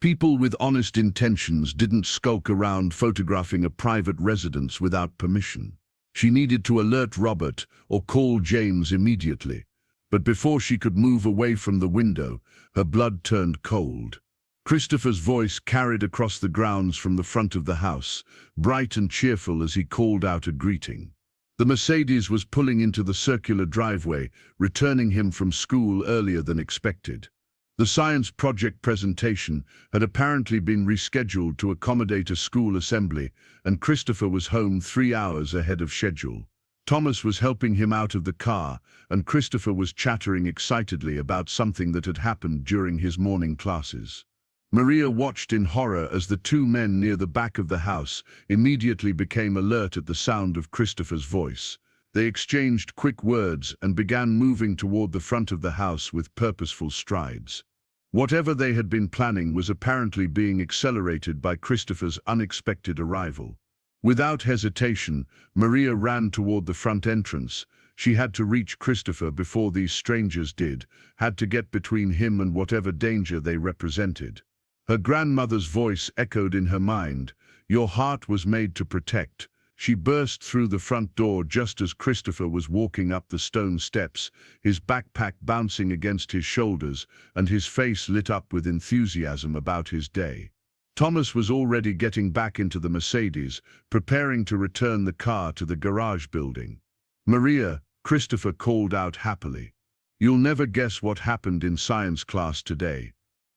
Speaker 1: People with honest intentions didn't skulk around photographing a private residence without permission. She needed to alert Robert or call James immediately. But before she could move away from the window, her blood turned cold. Christopher's voice carried across the grounds from the front of the house, bright and cheerful as he called out a greeting. The Mercedes was pulling into the circular driveway, returning him from school earlier than expected. The science project presentation had apparently been rescheduled to accommodate a school assembly, and Christopher was home 3 hours ahead of schedule. Thomas was helping him out of the car, and Christopher was chattering excitedly about something that had happened during his morning classes. Maria watched in horror as the two men near the back of the house immediately became alert at the sound of Christopher's voice. They exchanged quick words and began moving toward the front of the house with purposeful strides. Whatever they had been planning was apparently being accelerated by Christopher's unexpected arrival. Without hesitation, Maria ran toward the front entrance. She had to reach Christopher before these strangers did, had to get between him and whatever danger they represented. Her grandmother's voice echoed in her mind, "Your heart was made to protect." She burst through the front door just as Christopher was walking up the stone steps, his backpack bouncing against his shoulders and his face lit up with enthusiasm about his day. Thomas was already getting back into the Mercedes, preparing to return the car to the garage building. "Maria," Christopher called out happily. "You'll never guess what happened in science class today.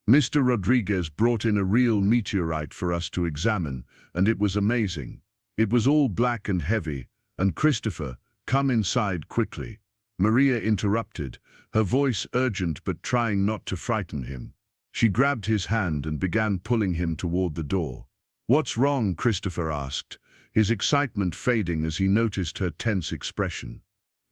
Speaker 1: Mr. Rodriguez brought in a real meteorite for us to examine, and it was amazing. It was all black and heavy, and Christopher, come inside quickly." Maria interrupted, her voice urgent but trying not to frighten him. She grabbed his hand and began pulling him toward the door. "What's wrong?" Christopher asked, his excitement fading as he noticed her tense expression.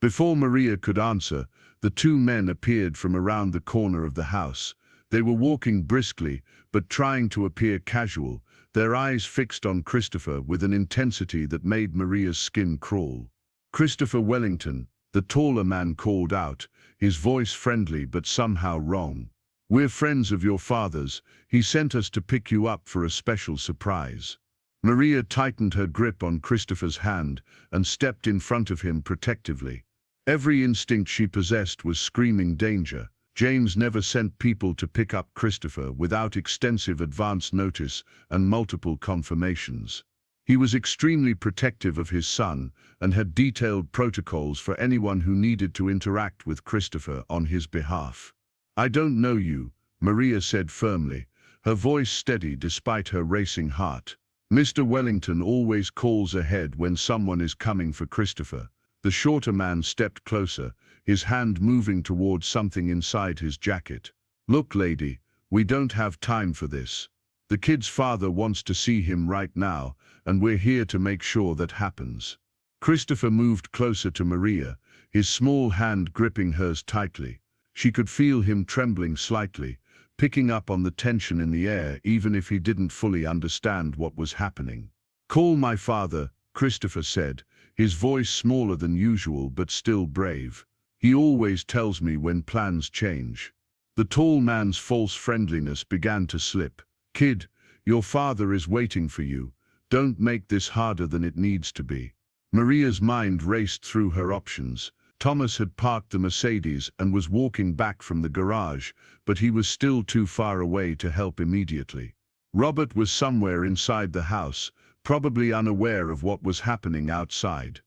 Speaker 1: Before Maria could answer, the two men appeared from around the corner of the house. They were walking briskly, but trying to appear casual, their eyes fixed on Christopher with an intensity that made Maria's skin crawl. "Christopher Wellington," the taller man called out, his voice friendly but somehow wrong. "We're friends of your father's. He sent us to pick you up for a special surprise." Maria tightened her grip on Christopher's hand and stepped in front of him protectively. Every instinct she possessed was screaming danger. James never sent people to pick up Christopher without extensive advance notice and multiple confirmations. He was extremely protective of his son and had detailed protocols for anyone who needed to interact with Christopher on his behalf. "I don't know you," Maria said firmly, her voice steady despite her racing heart. "Mr. Wellington always calls ahead when someone is coming for Christopher." The shorter man stepped closer, his hand moving towards something inside his jacket. "Look, lady, we don't have time for this. The kid's father wants to see him right now, and we're here to make sure that happens." Christopher moved closer to Maria, his small hand gripping hers tightly. She could feel him trembling slightly, picking up on the tension in the air even if he didn't fully understand what was happening. "Call my father," Christopher said, his voice smaller than usual but still brave. "He always tells me when plans change." The tall man's false friendliness began to slip. "Kid, your father is waiting for you. Don't make this harder than it needs to be." Maria's mind raced through her options. Thomas had parked the Mercedes and was walking back from the garage, but he was still too far away to help immediately. Robert was somewhere inside the house, probably unaware of what was happening outside.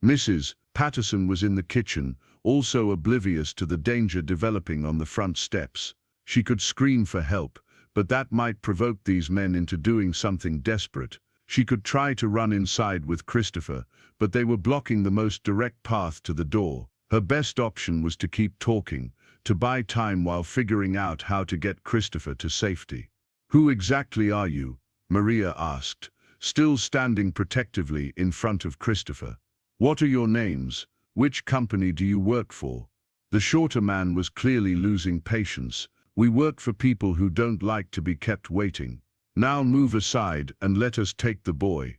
Speaker 1: Mrs. Patterson was in the kitchen, also oblivious to the danger developing on the front steps. She could scream for help, but that might provoke these men into doing something desperate. She could try to run inside with Christopher, but they were blocking the most direct path to the door. Her best option was to keep talking, to buy time while figuring out how to get Christopher to safety. "Who exactly are you?" Maria asked, still standing protectively in front of Christopher. "What are your names? Which company do you work for?" The shorter man was clearly losing patience. "We work for people who don't like to be kept waiting. Now move aside and let us take the boy."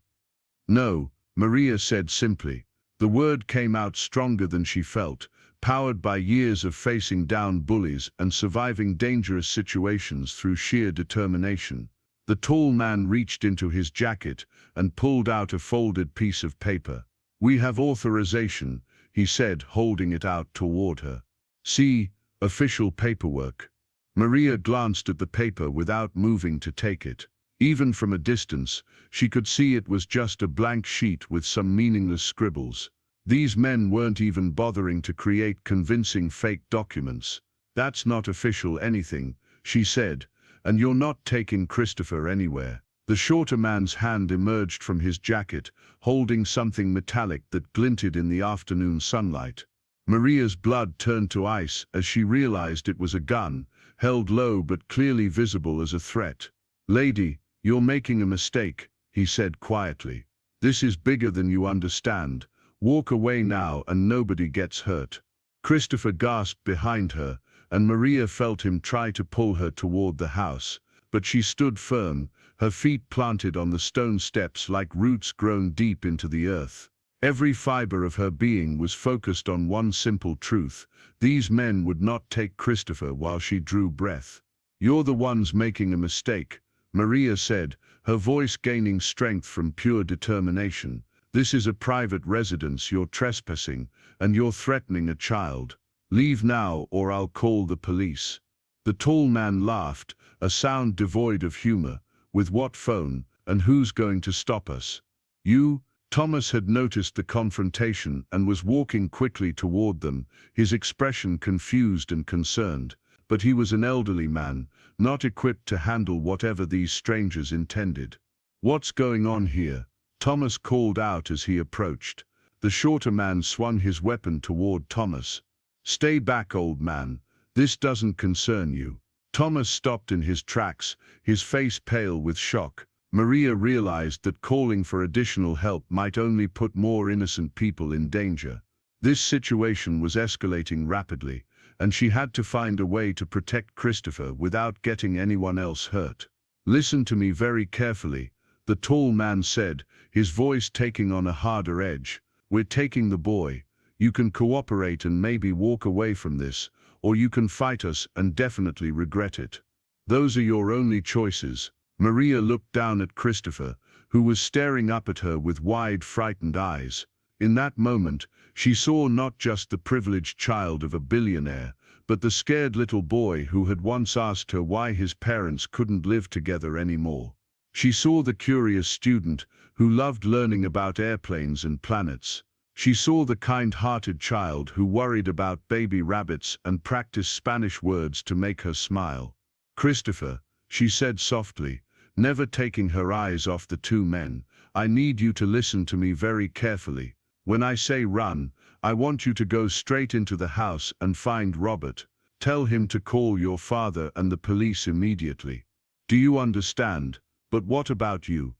Speaker 1: "No," Maria said simply. The word came out stronger than she felt, powered by years of facing down bullies and surviving dangerous situations through sheer determination. The tall man reached into his jacket and pulled out a folded piece of paper. "We have authorization," he said, holding it out toward her. See, official paperwork. Maria glanced at the paper without moving to take it. Even from a distance, she could see it was just a blank sheet with some meaningless scribbles. These men weren't even bothering to create convincing fake documents. That's not official anything, she said, and you're not taking Christopher anywhere. The shorter man's hand emerged from his jacket, holding something metallic that glinted in the afternoon sunlight. Maria's blood turned to ice as she realized it was a gun, held low but clearly visible as a threat. "Lady, you're making a mistake," he said quietly. "This is bigger than you understand. Walk away now and nobody gets hurt." Christopher gasped behind her, and Maria felt him try to pull her toward the house, but she stood firm, her feet planted on the stone steps like roots grown deep into the earth. Every fiber of her being was focused on one simple truth: these men would not take Christopher while she drew breath. "You're the ones making a mistake," Maria said, her voice gaining strength from pure determination. "This is a private residence you're trespassing, and you're threatening a child. Leave now or I'll call the police." The tall man laughed, a sound devoid of humor. "With what phone, and who's going to stop us?" "You?" Thomas had noticed the confrontation and was walking quickly toward them, his expression confused and concerned. But he was an elderly man, not equipped to handle whatever these strangers intended. "What's going on here?" Thomas called out as he approached. The shorter man swung his weapon toward Thomas. "Stay back, old man. This doesn't concern you." Thomas stopped in his tracks, his face pale with shock. Maria realized that calling for additional help might only put more innocent people in danger. This situation was escalating rapidly, and she had to find a way to protect Christopher without getting anyone else hurt. "Listen to me very carefully," the tall man said, his voice taking on a harder edge. "We're taking the boy. You can cooperate and maybe walk away from this, or you can fight us and definitely regret it. Those are your only choices." Maria looked down at Christopher, who was staring up at her with wide, frightened eyes. In that moment, she saw not just the privileged child of a billionaire, but the scared little boy who had once asked her why his parents couldn't live together anymore. She saw the curious student who loved learning about airplanes and planets. She saw the kind-hearted child who worried about baby rabbits and practiced Spanish words to make her smile. "Christopher," she said softly, never taking her eyes off the two men, "I need you to listen to me very carefully. When I say run, I want you to go straight into the house and find Robert. Tell him to call your father and the police immediately. Do you understand? But what about you?"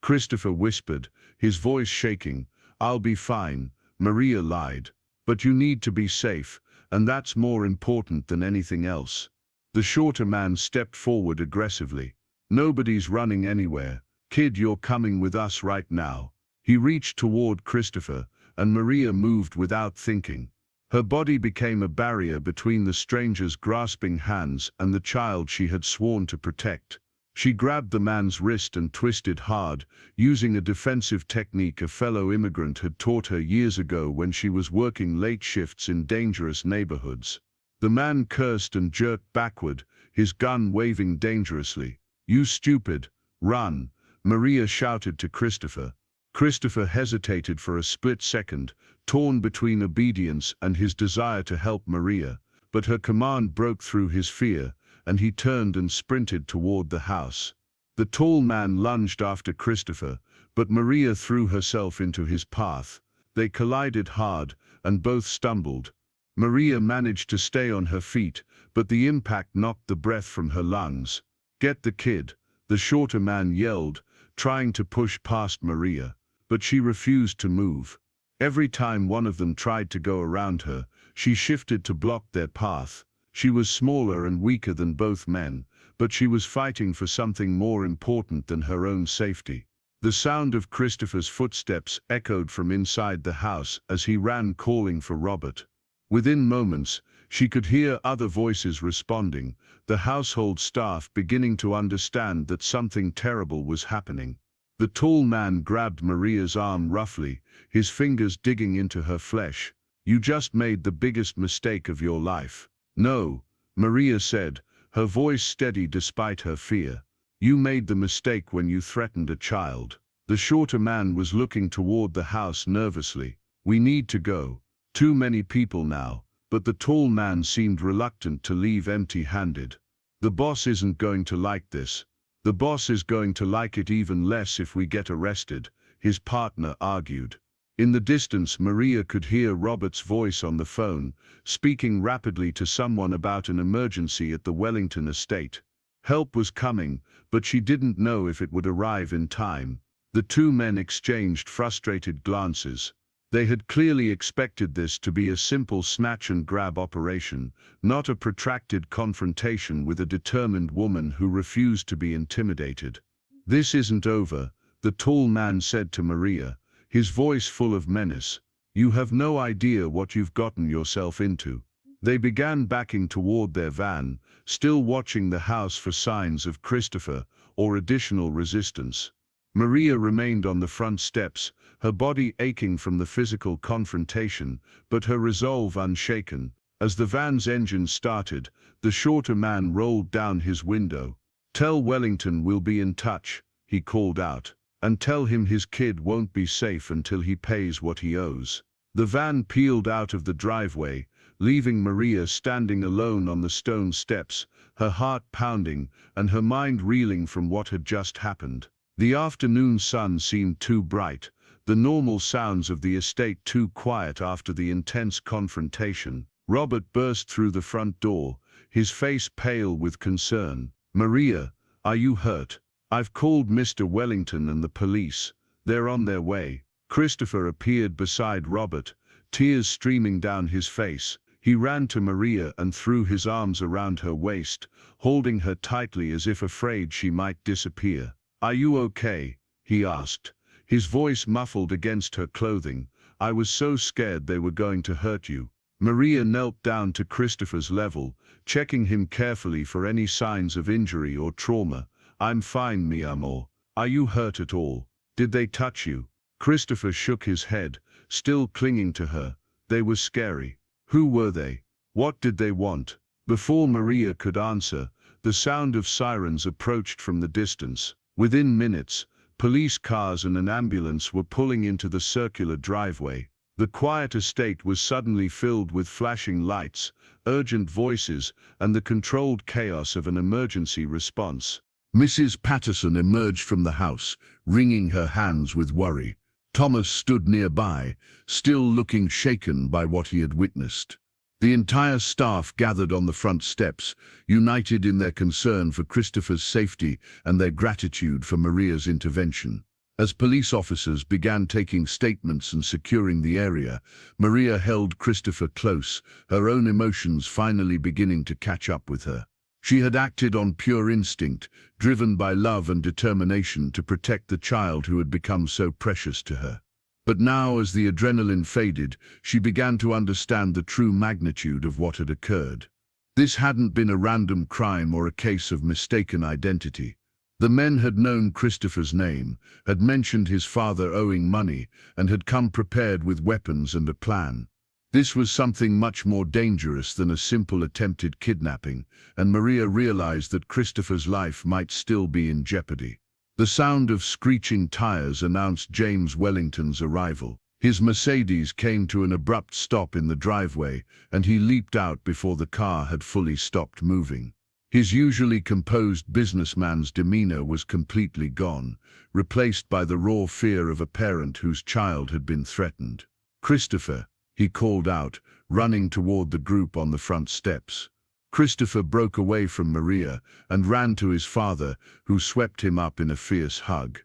Speaker 1: Christopher whispered, his voice shaking. "I'll be fine," Maria lied. "But you need to be safe, and that's more important than anything else." The shorter man stepped forward aggressively. "Nobody's running anywhere. Kid, you're coming with us right now." He reached toward Christopher, and Maria moved without thinking. Her body became a barrier between the stranger's grasping hands and the child she had sworn to protect. She grabbed the man's wrist and twisted hard, using a defensive technique a fellow immigrant had taught her years ago when she was working late shifts in dangerous neighborhoods. The man cursed and jerked backward, his gun waving dangerously. "You stupid, run," Maria shouted to Christopher. Christopher hesitated for a split second, torn between obedience and his desire to help Maria, but her command broke through his fear, and he turned and sprinted toward the house. The tall man lunged after Christopher, but Maria threw herself into his path. They collided hard, and both stumbled. Maria managed to stay on her feet, but the impact knocked the breath from her lungs. "Get the kid," the shorter man yelled, trying to push past Maria, but she refused to move. Every time one of them tried to go around her, she shifted to block their path. She was smaller and weaker than both men, but she was fighting for something more important than her own safety. The sound of Christopher's footsteps echoed from inside the house as he ran calling for Robert. Within moments, she could hear other voices responding, the household staff beginning to understand that something terrible was happening. The tall man grabbed Maria's arm roughly, his fingers digging into her flesh.
Speaker 2: You just made the biggest mistake of your life. No, Maria said, her voice steady despite her fear. You made the mistake when you threatened a child. The shorter man was looking toward the house nervously. We need to go. Too many people now. But the tall man seemed reluctant to leave empty-handed. The boss isn't going to like this. The boss is going to like it even less if we get arrested, his partner argued. In the distance, Maria could hear Robert's voice on the phone, speaking rapidly to someone about an emergency at the Wellington estate. Help was coming, but she didn't know if it would arrive in time. The two men exchanged frustrated glances. They had clearly expected this to be a simple snatch-and-grab operation, not a protracted confrontation with a determined woman who refused to be intimidated. This isn't over, the tall man said to Maria, his voice full of menace. You have no idea what you've gotten yourself into. They began backing toward their van, still watching the house for signs of Christopher or additional resistance. Maria remained on the front steps, her body aching from the physical confrontation, but her resolve unshaken. As the van's engine started, the shorter man rolled down his window. Tell Wellington we'll be in touch, he called out, and tell him his kid won't be safe until he pays what he owes. The van peeled out of the driveway, leaving Maria standing alone on the stone steps, her heart pounding and her mind reeling from what had just happened. The afternoon sun seemed too bright, the normal sounds of the estate too quiet after the intense confrontation. Robert burst through the front door, his face pale with concern. Maria, are you hurt? I've called Mr. Wellington and the police. They're on their way. Christopher appeared beside Robert, tears streaming down his face. He ran to Maria and threw his arms around her waist, holding her tightly as if afraid she might disappear. Are you okay? He asked, his voice muffled against her clothing. I was so scared they were going to hurt you. Maria knelt down to Christopher's level, checking him carefully for any signs of injury or trauma. I'm fine, mi amor. Are you hurt at all? Did they touch you? Christopher shook his head, still clinging to her. They were scary. Who were they? What did they want? Before Maria could answer, the sound of sirens approached from the distance. Within minutes, police cars and an ambulance were pulling into the circular driveway. The quiet estate was suddenly filled with flashing lights, urgent voices, and the controlled chaos of an emergency response.
Speaker 1: Mrs. Patterson emerged from the house, wringing her hands with worry. Thomas stood nearby, still looking shaken by what he had witnessed. The entire staff gathered on the front steps, united in their concern for Christopher's safety and their gratitude for Maria's intervention. As police officers began taking statements and securing the area, Maria held Christopher close, her own emotions finally beginning to catch up with her. She had acted on pure instinct, driven by love and determination to protect the child who had become so precious to her. But now, as the adrenaline faded, she began to understand the true magnitude of what had occurred. This hadn't been a random crime or a case of mistaken identity. The men had known Christopher's name, had mentioned his father owing money, and had come prepared with weapons and a plan. This was something much more dangerous than a simple attempted kidnapping, and Maria realized that Christopher's life might still be in jeopardy. The sound of screeching tires announced James Wellington's arrival. His Mercedes came to an abrupt stop in the driveway, and he leaped out before the car had fully stopped moving. His usually composed businessman's demeanor was completely gone, replaced by the raw fear of a parent whose child had been threatened. "Christopher," he called out, running toward the group on the front steps. Christopher broke away from Maria and ran to his father, who swept him up in a fierce hug.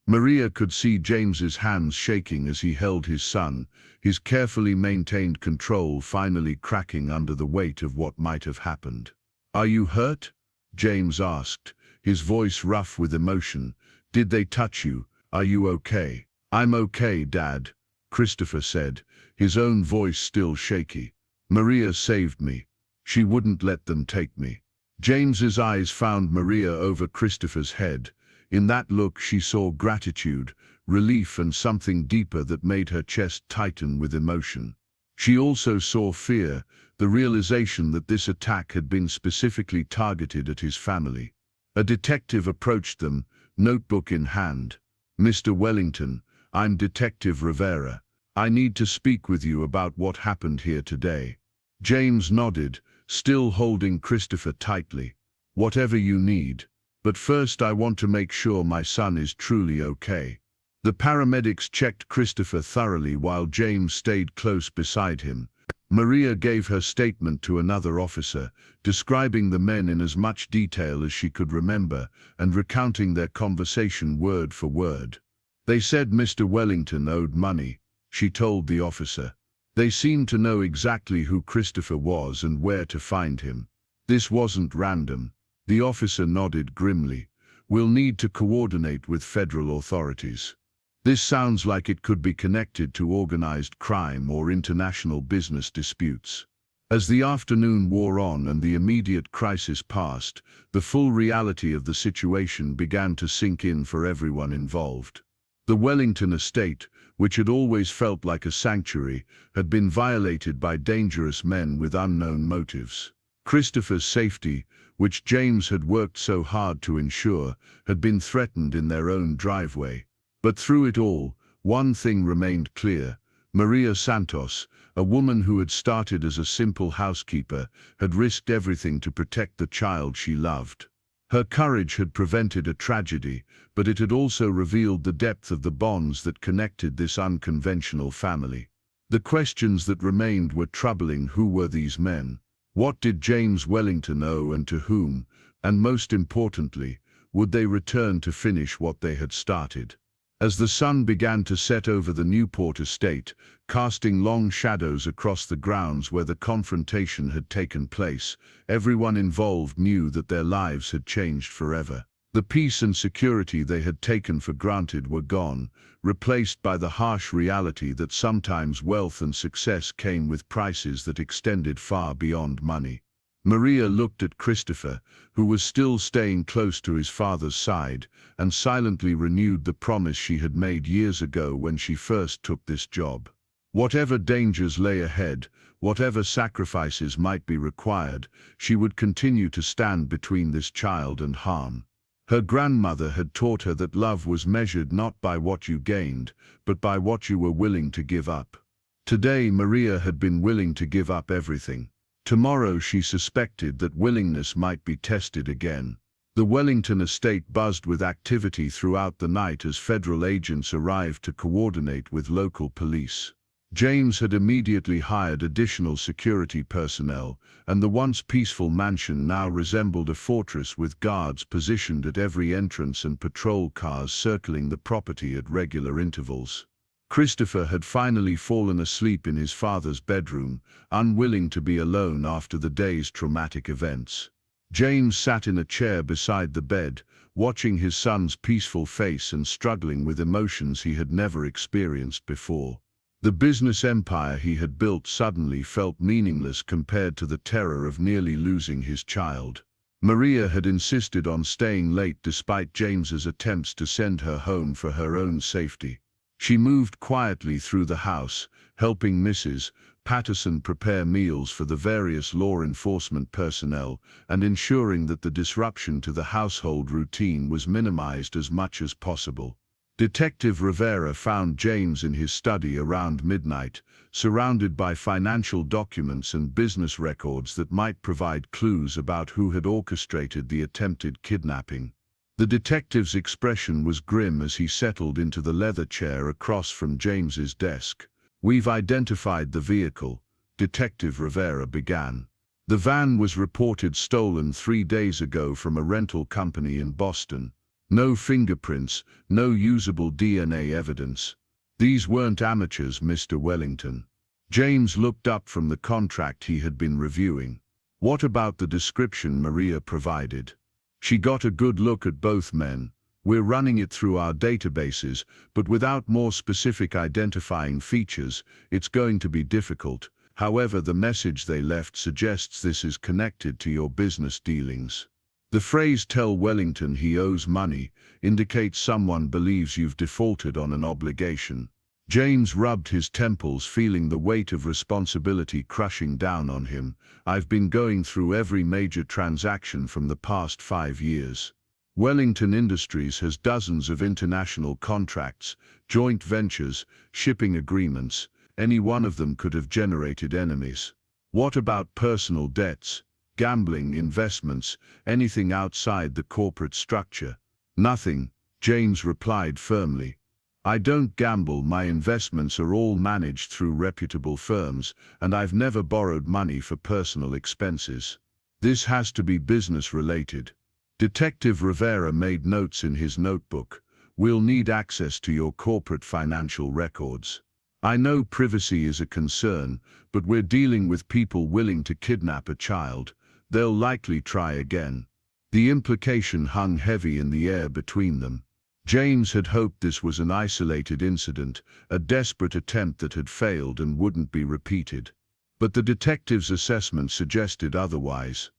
Speaker 1: Maria could see James's hands shaking as he held his son, his carefully maintained control finally cracking under the weight of what might have happened. "Are you hurt?" James asked, his voice rough with emotion. "Did they touch you? Are you okay?" "I'm okay, Dad," Christopher said, his own voice still shaky. "Maria saved me. She wouldn't let them take me." James's eyes found Maria over Christopher's head. In that look she saw gratitude, relief, and something deeper that made her chest tighten with emotion. She also saw fear, the realization that this attack had been specifically targeted at his family. A detective approached them, notebook in hand. "Mr. Wellington, I'm Detective Rivera. I need to speak with you about what happened here today." James nodded, still holding Christopher tightly. "Whatever you need. But first I want to make sure my son is truly okay." The paramedics checked Christopher thoroughly while James stayed close beside him. Maria gave her statement to another officer, describing the men in as much detail as she could remember and recounting their conversation word for word. "They said Mr. Wellington owed money," she told the officer. "They seemed to know exactly who Christopher was and where to find him. This wasn't random." The officer nodded grimly. "We'll need to coordinate with federal authorities. This sounds like it could be connected to organized crime or international business disputes." As the afternoon wore on and the immediate crisis passed, the full reality of the situation began to sink in for everyone involved. The Wellington estate, which had always felt like a sanctuary, had been violated by dangerous men with unknown motives. Christopher's safety, which James had worked so hard to ensure, had been threatened in their own driveway. But through it all, one thing remained clear. Maria Santos, a woman who had started as a simple housekeeper, had risked everything to protect the child she loved. Her courage had prevented a tragedy, but it had also revealed the depth of the bonds that connected this unconventional family. The questions that remained were troubling. Who were these men? What did James Wellington owe and to whom? And most importantly, would they return to finish what they had started? As the sun began to set over the Newport estate, casting long shadows across the grounds where the confrontation had taken place, everyone involved knew that their lives had changed forever. The peace and security they had taken for granted were gone, replaced by the harsh reality that sometimes wealth and success came with prices that extended far beyond money. Maria looked at Christopher, who was still staying close to his father's side, and silently renewed the promise she had made years ago when she first took this job. Whatever dangers lay ahead, whatever sacrifices might be required, she would continue to stand between this child and harm. Her grandmother had taught her that love was measured not by what you gained, but by what you were willing to give up. Today, Maria had been willing to give up everything. Tomorrow, she suspected that willingness might be tested again. The Wellington estate buzzed with activity throughout the night as federal agents arrived to coordinate with local police. James had immediately hired additional security personnel, and the once peaceful mansion now resembled a fortress with guards positioned at every entrance and patrol cars circling the property at regular intervals. Christopher had finally fallen asleep in his father's bedroom, unwilling to be alone after the day's traumatic events. James sat in a chair beside the bed, watching his son's peaceful face and struggling with emotions he had never experienced before. The business empire he had built suddenly felt meaningless compared to the terror of nearly losing his child. Maria had insisted on staying late despite James's attempts to send her home for her own safety. She moved quietly through the house, helping Mrs. Patterson prepare meals for the various law enforcement personnel and ensuring that the disruption to the household routine was minimized as much as possible. Detective Rivera found James in his study around midnight, surrounded by financial documents and business records that might provide clues about who had orchestrated the attempted kidnapping. The detective's expression was grim as he settled into the leather chair across from James's desk. "We've identified the vehicle," Detective Rivera began. "The van was reported stolen 3 days ago from a rental company in Boston. No fingerprints, no usable DNA evidence. These weren't amateurs, Mr. Wellington." James looked up from the contract he had been reviewing. "What about the description Maria provided?" She got a good look at both men. "We're running it through our databases, but without more specific identifying features, it's going to be difficult. However, the message they left suggests this is connected to your business dealings. The phrase 'tell Wellington he owes money' indicates someone believes you've defaulted on an obligation." James rubbed his temples, feeling the weight of responsibility crushing down on him. I've been going through every major transaction from the past 5 years. Wellington Industries has dozens of international contracts, joint ventures, shipping agreements. Any one of them could have generated enemies. What about personal debts, gambling, investments, anything outside the corporate structure? Nothing, James replied firmly. I don't gamble, my investments are all managed through reputable firms, and I've never borrowed money for personal expenses. This has to be business-related. Detective Rivera made notes in his notebook. We'll need access to your corporate financial records. I know privacy is a concern, but we're dealing with people willing to kidnap a child. They'll likely try again. The implication hung heavy in the air between them. James had hoped this was an isolated incident, a desperate attempt that had failed and wouldn't be repeated. But the detective's assessment suggested otherwise.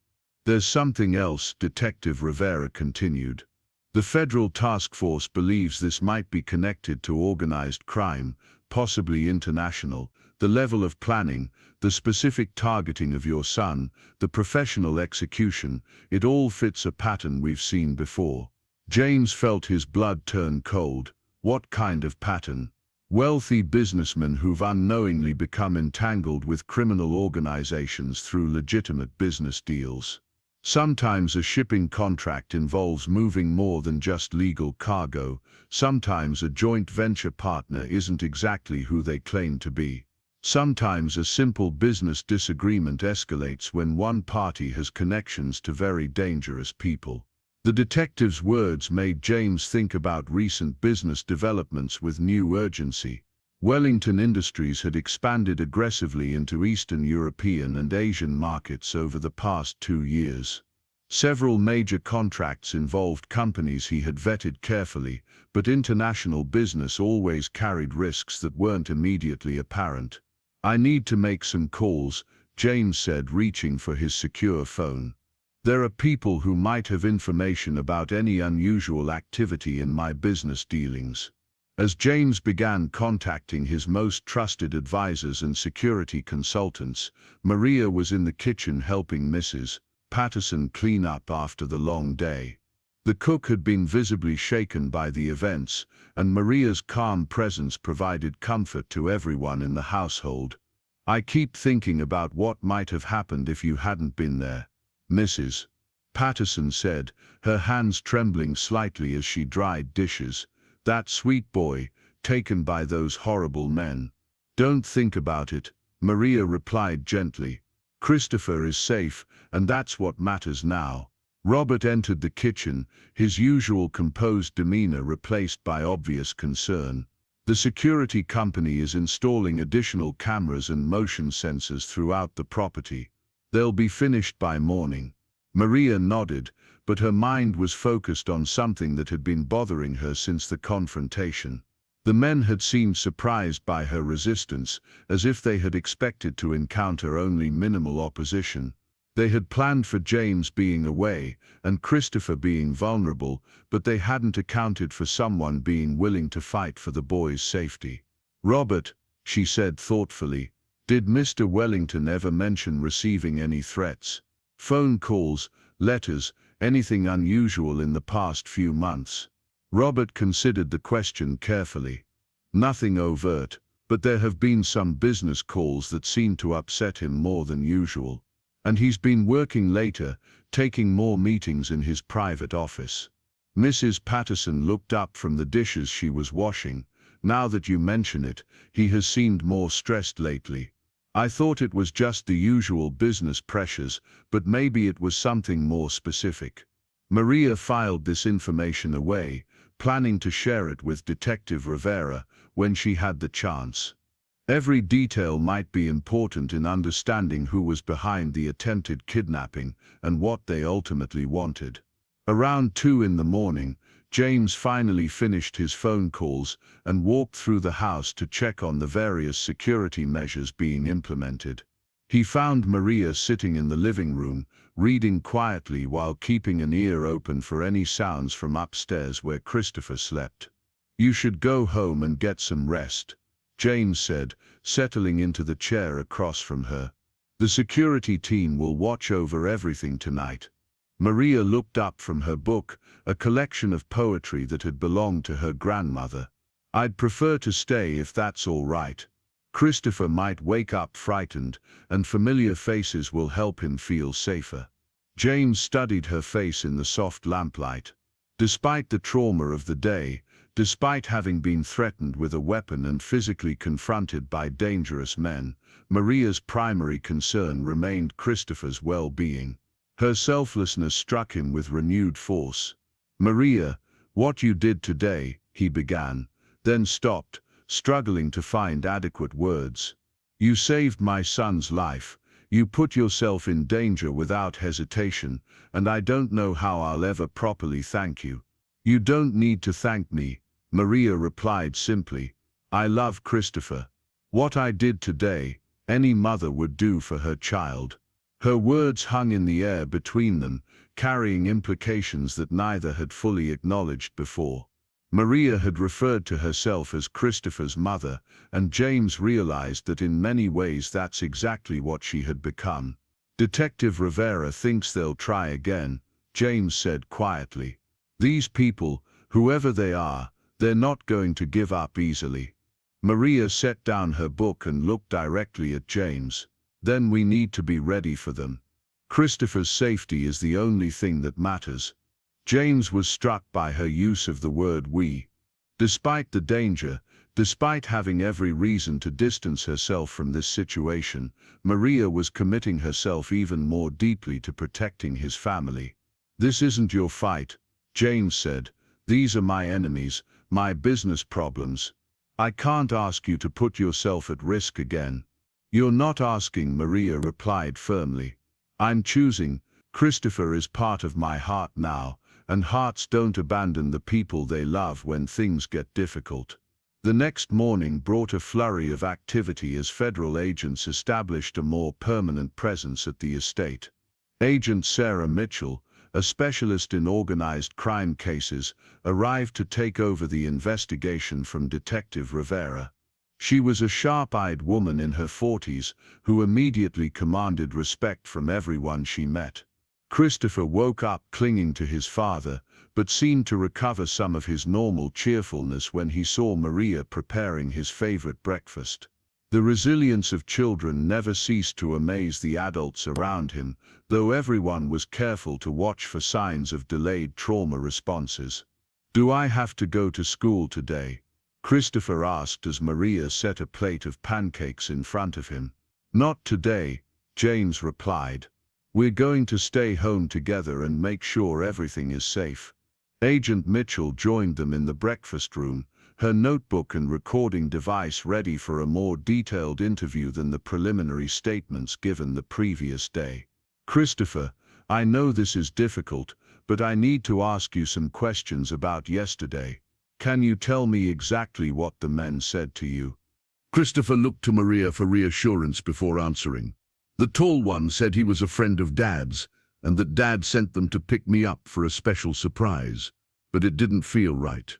Speaker 1: There's something else, Detective Rivera continued. The federal task force believes this might be connected to organized crime, possibly international. The level of planning, the specific targeting of your son, the professional execution, it all fits a pattern we've seen before. James felt his blood turn cold. What kind of pattern? Wealthy businessmen who've unknowingly become entangled with criminal organizations through legitimate business deals. Sometimes a shipping contract involves moving more than just legal cargo. Sometimes a joint venture partner isn't exactly who they claim to be. Sometimes a simple business disagreement escalates when one party has connections to very dangerous people. The detective's words made James think about recent business developments with new urgency. Wellington Industries had expanded aggressively into Eastern European and Asian markets over the past 2 years. Several major contracts involved companies he had vetted carefully, but international business always carried risks that weren't immediately apparent. I need to make some calls, James said, reaching for his secure phone. There are people who might have information about any unusual activity in my business dealings. As James began contacting his most trusted advisors and security consultants, Maria was in the kitchen helping Mrs. Patterson clean up after the long day. The cook had been visibly shaken by the events, and Maria's calm presence provided comfort to everyone in the household. I keep thinking about what might have happened if you hadn't been there, Mrs. Patterson said, her hands trembling slightly as she dried dishes. That sweet boy, taken by those horrible men. Don't think about it, Maria replied gently. Christopher is safe, and that's what matters now. Robert entered the kitchen, his usual composed demeanor replaced by obvious concern. The security company is installing additional cameras and motion sensors throughout the property. They'll be finished by morning. Maria nodded, but her mind was focused on something that had been bothering her since the confrontation. The men had seemed surprised by her resistance, as if they had expected to encounter only minimal opposition. They had planned for James being away and Christopher being vulnerable, but they hadn't accounted for someone being willing to fight for the boy's safety. Robert, she said thoughtfully, did Mr. Wellington ever mention receiving any threats? Phone calls, letters, anything unusual in the past few months? Robert considered the question carefully. Nothing overt, but there have been some business calls that seem to upset him more than usual. And he's been working later, taking more meetings in his private office. Mrs. Patterson looked up from the dishes she was washing. Now that you mention it, he has seemed more stressed lately. I thought it was just the usual business pressures, but maybe it was something more specific. Maria filed this information away, planning to share it with Detective Rivera when she had the chance. Every detail might be important in understanding who was behind the attempted kidnapping and what they ultimately wanted. Around 2 in the morning, James finally finished his phone calls and walked through the house to check on the various security measures being implemented. He found Maria sitting in the living room, reading quietly while keeping an ear open for any sounds from upstairs where Christopher slept. You should go home and get some rest.
Speaker 2: James said, settling into the chair across from her. The security team will watch over everything tonight. Maria looked up from her book, a collection of poetry that had belonged to her grandmother. I'd prefer to stay if that's all right. Christopher might wake up frightened, and familiar faces will help him feel safer. James studied her face in the soft lamplight. Despite the trauma of the day, despite having been threatened with a weapon and physically confronted by dangerous men, Maria's primary concern remained Christopher's well-being. Her selflessness struck him with renewed force. "Maria, what you did today," he began, then stopped, struggling to find adequate words. "You saved my son's life. You put yourself in danger without hesitation, and I don't know how I'll ever properly thank you." "You don't need to thank me," Maria replied simply. "I love Christopher. What I did today, any mother would do for her child." Her words hung in the air between them, carrying implications that neither had fully acknowledged before. Maria had referred to herself as Christopher's mother, and James realized that in many ways that's exactly what she had become. "Detective Rivera thinks they'll try again," James said quietly. "These people, whoever they are, they're not going to give up easily." Maria set down her book and looked directly at James. "Then we need to be ready for them. Christopher's safety is the only thing that matters." James was struck by her use of the word "we." Despite the danger, despite having every reason to distance herself from this situation, Maria was committing herself even more deeply to protecting his family. "This isn't your fight," James said. "These are my enemies, my business problems. I can't ask you to put yourself at risk again." "You're not asking," Maria replied firmly. "I'm choosing. Christopher is part of my heart now, and hearts don't abandon the people they love when things get difficult." The next morning brought a flurry of activity as federal agents established a more permanent presence at the estate. Agent Sarah Mitchell, a specialist in organized crime cases, arrived to take over the investigation from Detective Rivera. She was a sharp-eyed woman in her 40s who immediately commanded respect from everyone she met. Christopher woke up clinging to his father, but seemed to recover some of his normal cheerfulness when he saw Maria preparing his favorite breakfast. The resilience of children never ceased to amaze the adults around him, though everyone was careful to watch for signs of delayed trauma responses. "Do I have to go to school today?" Christopher asked as Maria set a plate of pancakes in front of him. "Not today," James replied. "We're going to stay home together and make sure everything is safe." Agent Mitchell joined them in the breakfast room, her notebook and recording device ready for a more detailed interview than the preliminary statements given the previous day. "Christopher, I know this is difficult, but I need to ask you some questions about yesterday. Can you tell me exactly what the men said to you?"
Speaker 1: Christopher looked to Maria for reassurance before answering. "The tall one said he was a friend of Dad's, and that Dad sent them to pick me up for a special surprise, but it didn't feel right."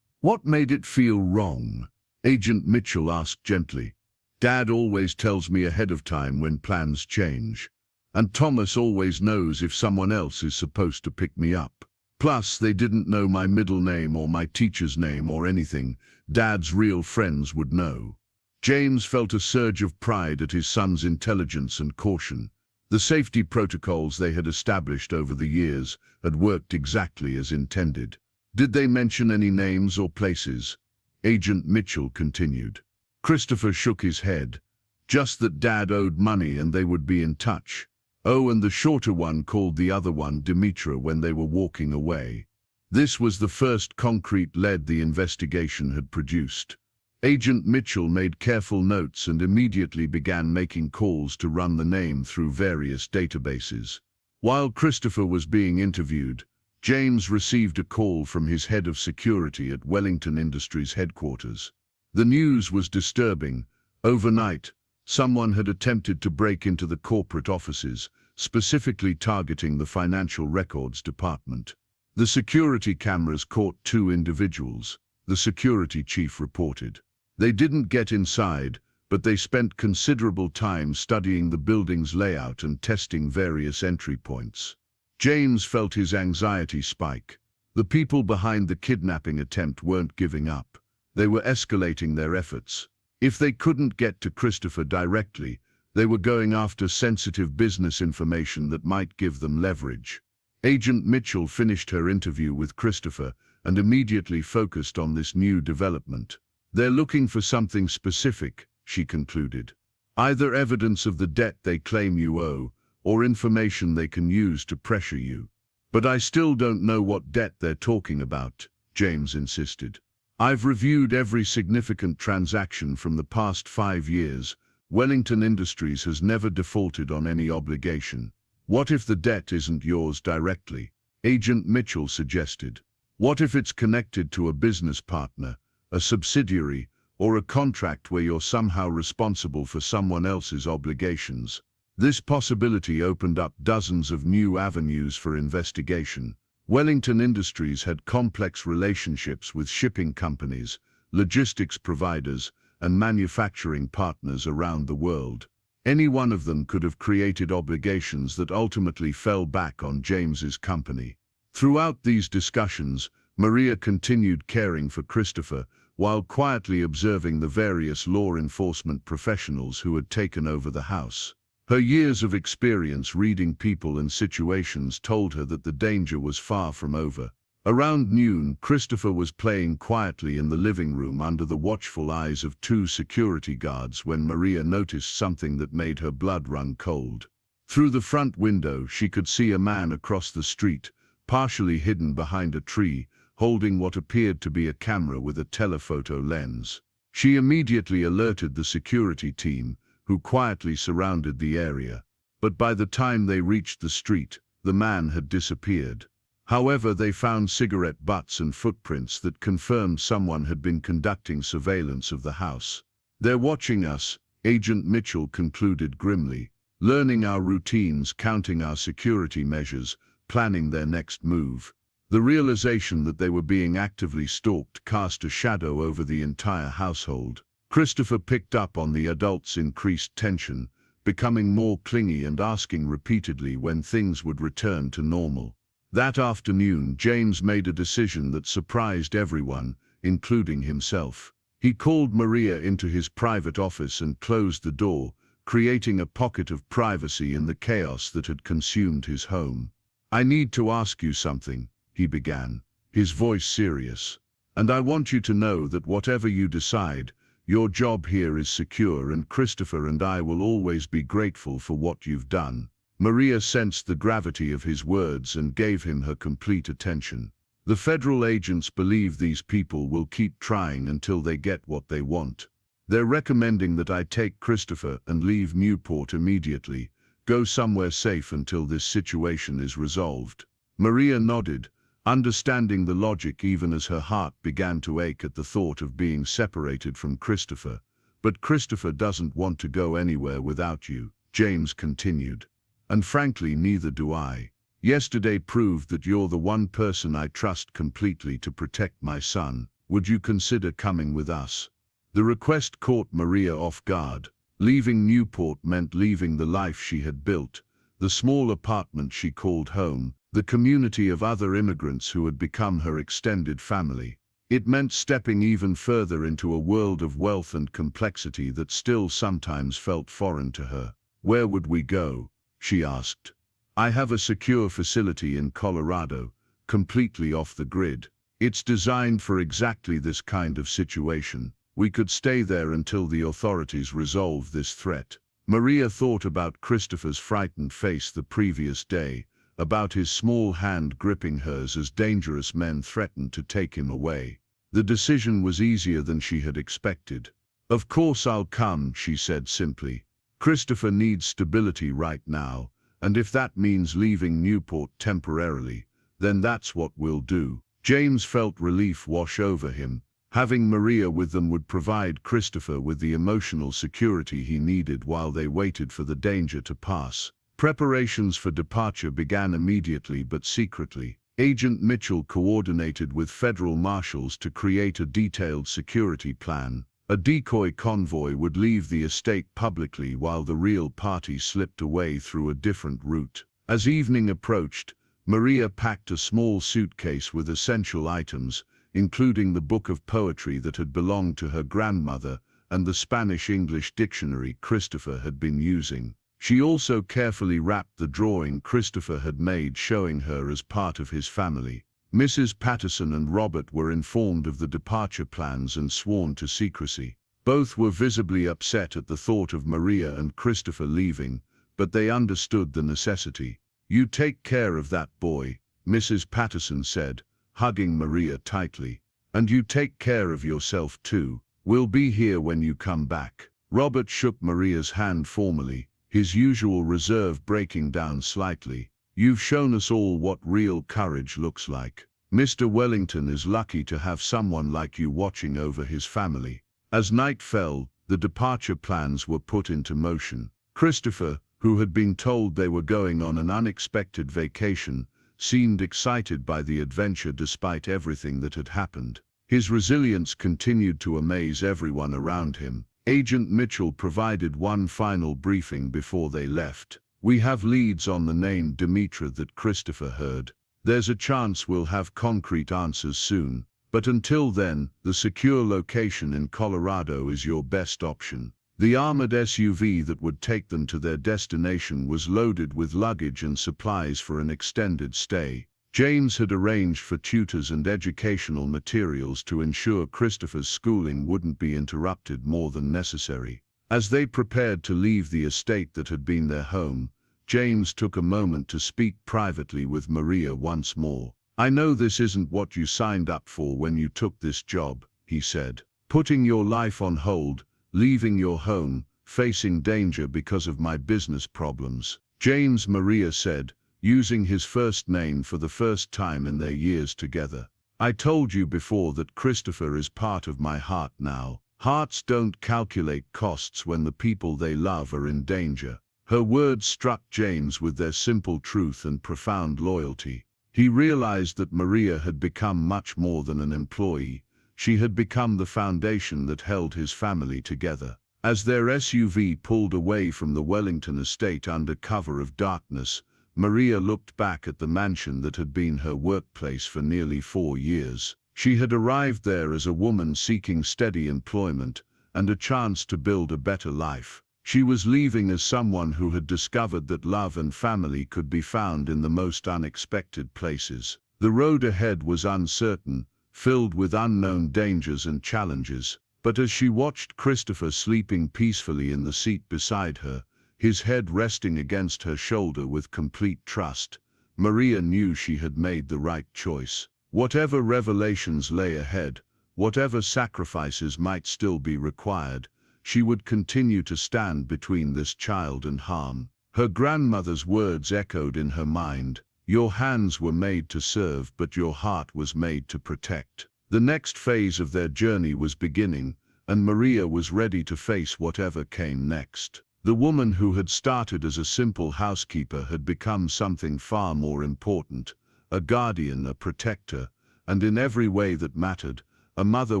Speaker 1: "What made it feel wrong?" Agent Mitchell asked gently. "Dad always tells me ahead of time when plans change, and Thomas always knows if someone else is supposed to pick me up. Plus, they didn't know my middle name or my teacher's name or anything. Dad's real friends would know." James felt a surge of pride at his son's intelligence and caution. The safety protocols they had established over the years had worked exactly as intended. "Did they mention any names or places?" Agent Mitchell continued. Christopher shook his head. "Just that Dad owed money and they would be in touch. Oh, and the shorter one called the other one Dimitra when they were walking away." This was the first concrete lead the investigation had produced. Agent Mitchell made careful notes and immediately began making calls to run the name through various databases. While Christopher was being interviewed, James received a call from his head of security at Wellington Industries headquarters. The news was disturbing. Overnight, someone had attempted to break into the corporate offices, specifically targeting the financial records department. The security cameras caught 2 individuals, the security chief reported. They didn't get inside, but they spent considerable time studying the building's layout and testing various entry points. James felt his anxiety spike. The people behind the kidnapping attempt weren't giving up. They were escalating their efforts. If they couldn't get to Christopher directly, they were going after sensitive business information that might give them leverage. Agent Mitchell finished her interview with Christopher and immediately focused on this new development. They're looking for something specific, she concluded. Either evidence of the debt they claim you owe, or information they can use to pressure you. But I still don't know what debt they're talking about, James insisted. I've reviewed every significant transaction from the past 5 years. Wellington Industries has never defaulted on any obligation. What if the debt isn't yours directly? Agent Mitchell suggested. What if it's connected to a business partner, a subsidiary, or a contract where you're somehow responsible for someone else's obligations? This possibility opened up dozens of new avenues for investigation. Wellington Industries had complex relationships with shipping companies, logistics providers, and manufacturing partners around the world. Any one of them could have created obligations that ultimately fell back on James's company. Throughout these discussions, Maria continued caring for Christopher while quietly observing the various law enforcement professionals who had taken over the house. Her years of experience reading people and situations told her that the danger was far from over. Around noon, Christopher was playing quietly in the living room under the watchful eyes of 2 security guards when Maria noticed something that made her blood run cold. Through the front window, she could see a man across the street, partially hidden behind a tree, holding what appeared to be a camera with a telephoto lens. She immediately alerted the security team, who quietly surrounded the area. But by the time they reached the street, the man had disappeared. However, they found cigarette butts and footprints that confirmed someone had been conducting surveillance of the house. They're watching us, Agent Mitchell concluded grimly, learning our routines, counting our security measures, planning their next move. The realization that they were being actively stalked cast a shadow over the entire household. Christopher picked up on the adults' increased tension, becoming more clingy and asking repeatedly when things would return to normal. That afternoon, James made a decision that surprised everyone, including himself. He called Maria into his private office and closed the door, creating a pocket of privacy in the chaos that had consumed his home. "I need to ask you something," he began, his voice serious. "And I want you to know that whatever you decide, your job here is secure, and Christopher and I will always be grateful for what you've done." Maria sensed the gravity of his words and gave him her complete attention. "The federal agents believe these people will keep trying until they get what they want. They're recommending that I take Christopher and leave Newport immediately, go somewhere safe until this situation is resolved." Maria nodded, understanding the logic even as her heart began to ache at the thought of being separated from Christopher. "But Christopher doesn't want to go anywhere without you," James continued. "And frankly, neither do I. Yesterday proved that you're the one person I trust completely to protect my son. Would you consider coming with us?" The request caught Maria off guard. Leaving Newport meant leaving the life she had built, the small apartment she called home, the community of other immigrants who had become her extended family. It meant stepping even further into a world of wealth and complexity that still sometimes felt foreign to her. "Where would we go?" she asked. "I have a secure facility in Colorado, completely off the grid. It's designed for exactly this kind of situation. We could stay there until the authorities resolve this threat." Maria thought about Christopher's frightened face the previous day, about his small hand gripping hers as dangerous men threatened to take him away. The decision was easier than she had expected. "Of course I'll come," she said simply. "Christopher needs stability right now, and if that means leaving Newport temporarily, then that's what we'll do." James felt relief wash over him. Having Maria with them would provide Christopher with the emotional security he needed while they waited for the danger to pass. Preparations for departure began immediately but secretly. Agent Mitchell coordinated with federal marshals to create a detailed security plan. A decoy convoy would leave the estate publicly while the real party slipped away through a different route. As evening approached, Maria packed a small suitcase with essential items, including the book of poetry that had belonged to her grandmother and the Spanish-English dictionary Christopher had been using. She also carefully wrapped the drawing Christopher had made showing her as part of his family. Mrs. Patterson and Robert were informed of the departure plans and sworn to secrecy. Both were visibly upset at the thought of Maria and Christopher leaving, but they understood the necessity. "You take care of that boy," Mrs. Patterson said, hugging Maria tightly. "And you take care of yourself too. We'll be here when you come back." Robert shook Maria's hand formally, his usual reserve breaking down slightly. "You've shown us all what real courage looks like. Mr. Wellington is lucky to have someone like you watching over his family." As night fell, the departure plans were put into motion. Christopher, who had been told they were going on an unexpected vacation, seemed excited by the adventure despite everything that had happened. His resilience continued to amaze everyone around him. Agent Mitchell provided one final briefing before they left. "We have leads on the name Demetra that Christopher heard. There's a chance we'll have concrete answers soon. But until then, the secure location in Colorado is your best option." The armored SUV that would take them to their destination was loaded with luggage and supplies for an extended stay. James had arranged for tutors and educational materials to ensure Christopher's schooling wouldn't be interrupted more than necessary. As they prepared to leave the estate that had been their home, James took a moment to speak privately with Maria once more. "I know this isn't what you signed up for when you took this job," he said. "Putting your life on hold, leaving your home, facing danger because of my business problems." "James," Maria said, using his first name for the first time in their years together. "I told you before that Christopher is part of my heart now. Hearts don't calculate costs when the people they love are in danger." Her words struck James with their simple truth and profound loyalty. He realized that Maria had become much more than an employee. She had become the foundation that held his family together. As their SUV pulled away from the Wellington estate under cover of darkness, Maria looked back at the mansion that had been her workplace for nearly 4 years. She had arrived there as a woman seeking steady employment and a chance to build a better life. She was leaving as someone who had discovered that love and family could be found in the most unexpected places. The road ahead was uncertain, filled with unknown dangers and challenges, but as she watched Christopher sleeping peacefully in the seat beside her, his head resting against her shoulder with complete trust, Maria knew she had made the right choice. Whatever revelations lay ahead, whatever sacrifices might still be required, she would continue to stand between this child and harm. Her grandmother's words echoed in her mind. "Your hands were made to serve, but your heart was made to protect." The next phase of their journey was beginning, and Maria was ready to face whatever came next. The woman who had started as a simple housekeeper had become something far more important, a guardian, a protector, and in every way that mattered, a mother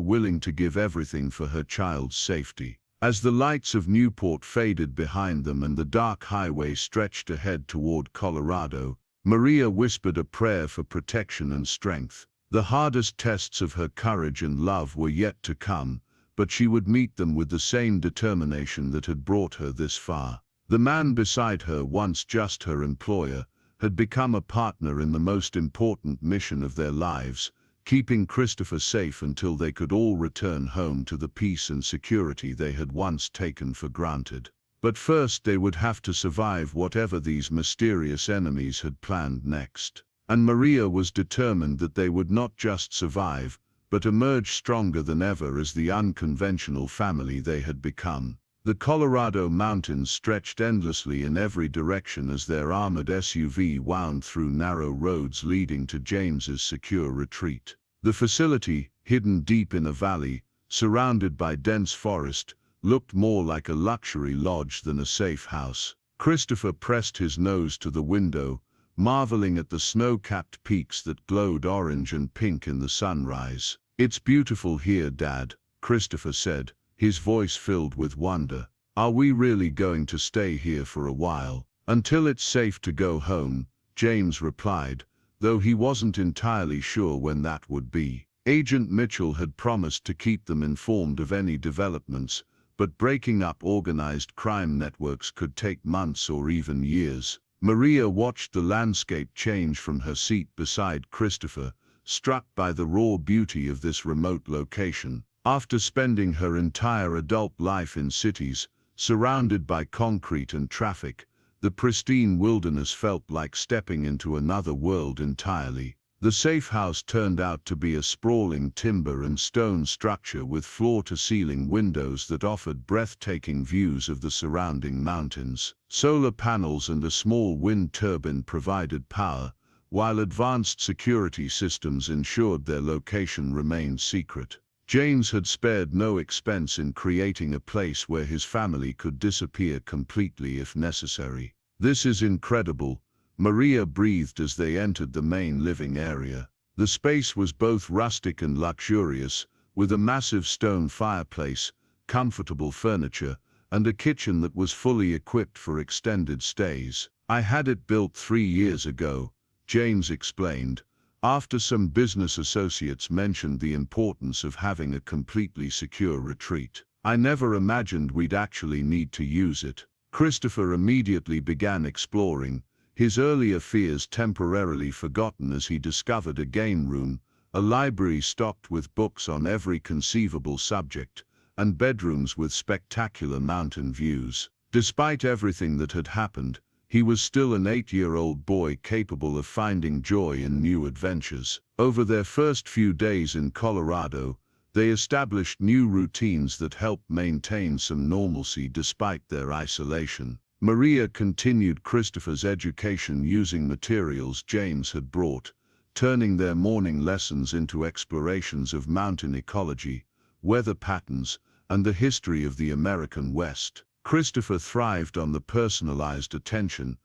Speaker 1: willing to give everything for her child's safety. As the lights of Newport faded behind them and the dark highway stretched ahead toward Colorado, Maria whispered a prayer for protection and strength. The hardest tests of her courage and love were yet to come, but she would meet them with the same determination that had brought her this far. The man beside her, once just her employer, had become a partner in the most important mission of their lives, keeping Christopher safe until they could all return home to the peace and security they had once taken for granted. But first they would have to survive whatever these mysterious enemies had planned next. And Maria was determined that they would not just survive, but emerge stronger than ever as the unconventional family they had become. The Colorado mountains stretched endlessly in every direction as their armored SUV wound through narrow roads leading to James's secure retreat. The facility, hidden deep in a valley, surrounded by dense forest, looked more like a luxury lodge than a safe house. Christopher pressed his nose to the window, marveling at the snow-capped peaks that glowed orange and pink in the sunrise. "It's beautiful here, Dad," Christopher said, his voice filled with wonder. "Are we really going to stay here for a while? Until it's safe to go home," James replied, though he wasn't entirely sure when that would be. Agent Mitchell had promised to keep them informed of any developments, but breaking up organized crime networks could take months or even years. Maria watched the landscape change from her seat beside Christopher, struck by the raw beauty of this remote location. After spending her entire adult life in cities, surrounded by concrete and traffic, the pristine wilderness felt like stepping into another world entirely. The safe house turned out to be a sprawling timber and stone structure with floor-to-ceiling windows that offered breathtaking views of the surrounding mountains. Solar panels and a small wind turbine provided power, while advanced security systems ensured their location remained secret. James had spared no expense in creating a place where his family could disappear completely if necessary. "This is incredible," Maria breathed as they entered the main living area. The space was both rustic and luxurious, with a massive stone fireplace, comfortable furniture, and a kitchen that was fully equipped for extended stays. "I had it built 3 years ago," James explained, after some business associates mentioned the importance of having a completely secure retreat. "I never imagined we'd actually need to use it." Christopher immediately began exploring, his earlier fears temporarily forgotten as he discovered a game room, a library stocked with books on every conceivable subject, and bedrooms with spectacular mountain views. Despite everything that had happened, he was still an 8-year-old boy capable of finding joy in new adventures. Over their first few days in Colorado, they established new routines that helped maintain some normalcy despite their isolation. Maria continued Christopher's education using materials James had brought, turning their morning lessons into explorations of mountain ecology, weather patterns, and the history of the American West. Christopher thrived on the personalized attention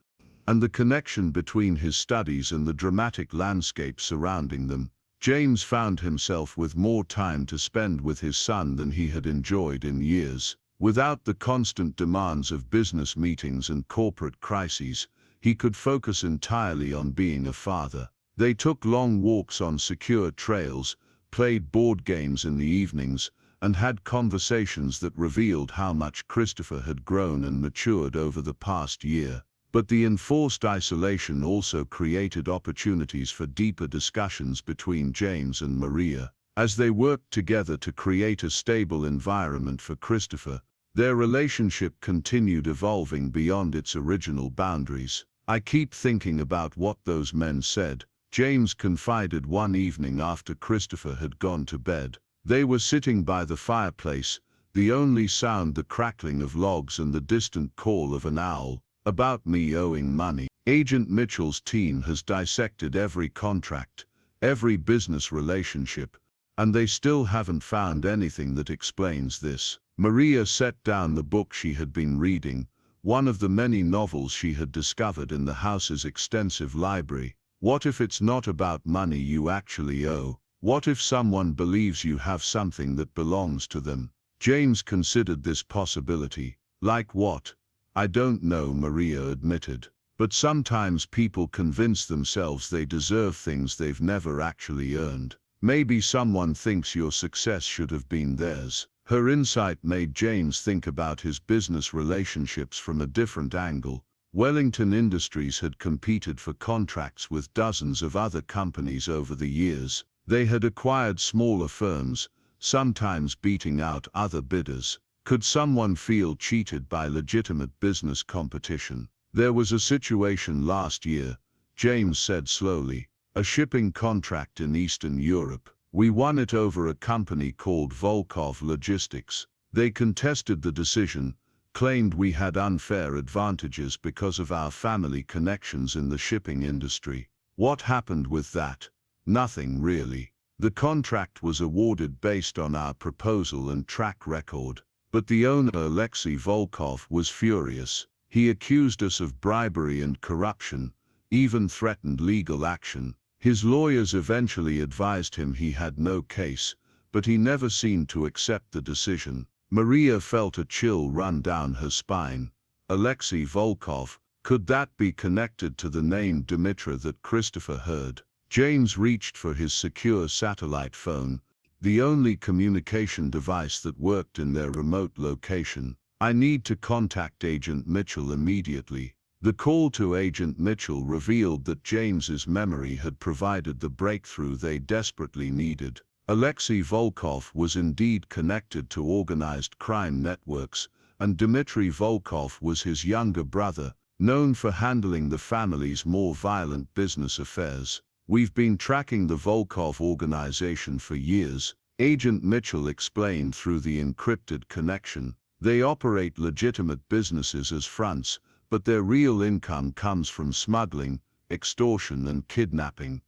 Speaker 1: and the connection between his studies and the dramatic landscape surrounding them. James found himself with more time to spend with his son than he had enjoyed in years. Without the constant demands of business meetings and corporate crises, he could focus entirely on being a father. They took long walks on secure trails, played board games in the evenings, and had conversations that revealed how much Christopher had grown and matured over the past year. But the enforced isolation also created opportunities for deeper discussions between James and Maria. As they worked together to create a stable environment for Christopher, their relationship continued evolving beyond its original boundaries. "I keep thinking about what those men said," James confided one evening after Christopher had gone to bed. They were sitting by the fireplace, the only sound the crackling of logs and the distant call of an owl. "About me owing money. Agent Mitchell's team has dissected every contract, every business relationship, and they still haven't found anything that explains this." Maria set down the book she had been reading, one of the many novels she had discovered in the house's extensive library. "What if it's not about money you actually owe? What if someone believes you have something that belongs to them?" James considered this possibility. "Like what?" "I don't know," Maria admitted. "But sometimes people convince themselves they deserve things they've never actually earned. Maybe someone thinks your success should have been theirs." Her insight made James think about his business relationships from a different angle. Wellington Industries had competed for contracts with dozens of other companies over the years. They had acquired smaller firms, sometimes beating out other bidders. Could someone feel cheated by legitimate business competition? "There was a situation last year," James said slowly, "a shipping contract in Eastern Europe. We won it over a company called Volkov Logistics. They contested the decision, claimed we had unfair advantages because of our family connections in the shipping industry. What happened with that? Nothing really. The contract was awarded based on our proposal and track record. But the owner, Alexei Volkov, was furious. He accused us of bribery and corruption, even threatened legal action. His lawyers eventually advised him he had no case, but he never seemed to accept the decision."
Speaker 2: Maria felt a chill run down her spine. Alexei Volkov, could that be connected to the name Dimitra that Christopher heard? James reached for his secure satellite phone, the only communication device that worked in their remote location. I need to contact Agent Mitchell immediately. The call to Agent Mitchell revealed that James's memory had provided the breakthrough they desperately needed. Alexei Volkov was indeed connected to organized crime networks, and Dmitry Volkov was his younger brother, known for handling the family's more violent business affairs. We've been tracking the Volkov organization for years, Agent Mitchell explained through the encrypted connection. They operate legitimate businesses as fronts, but their real income comes from smuggling, extortion and kidnapping.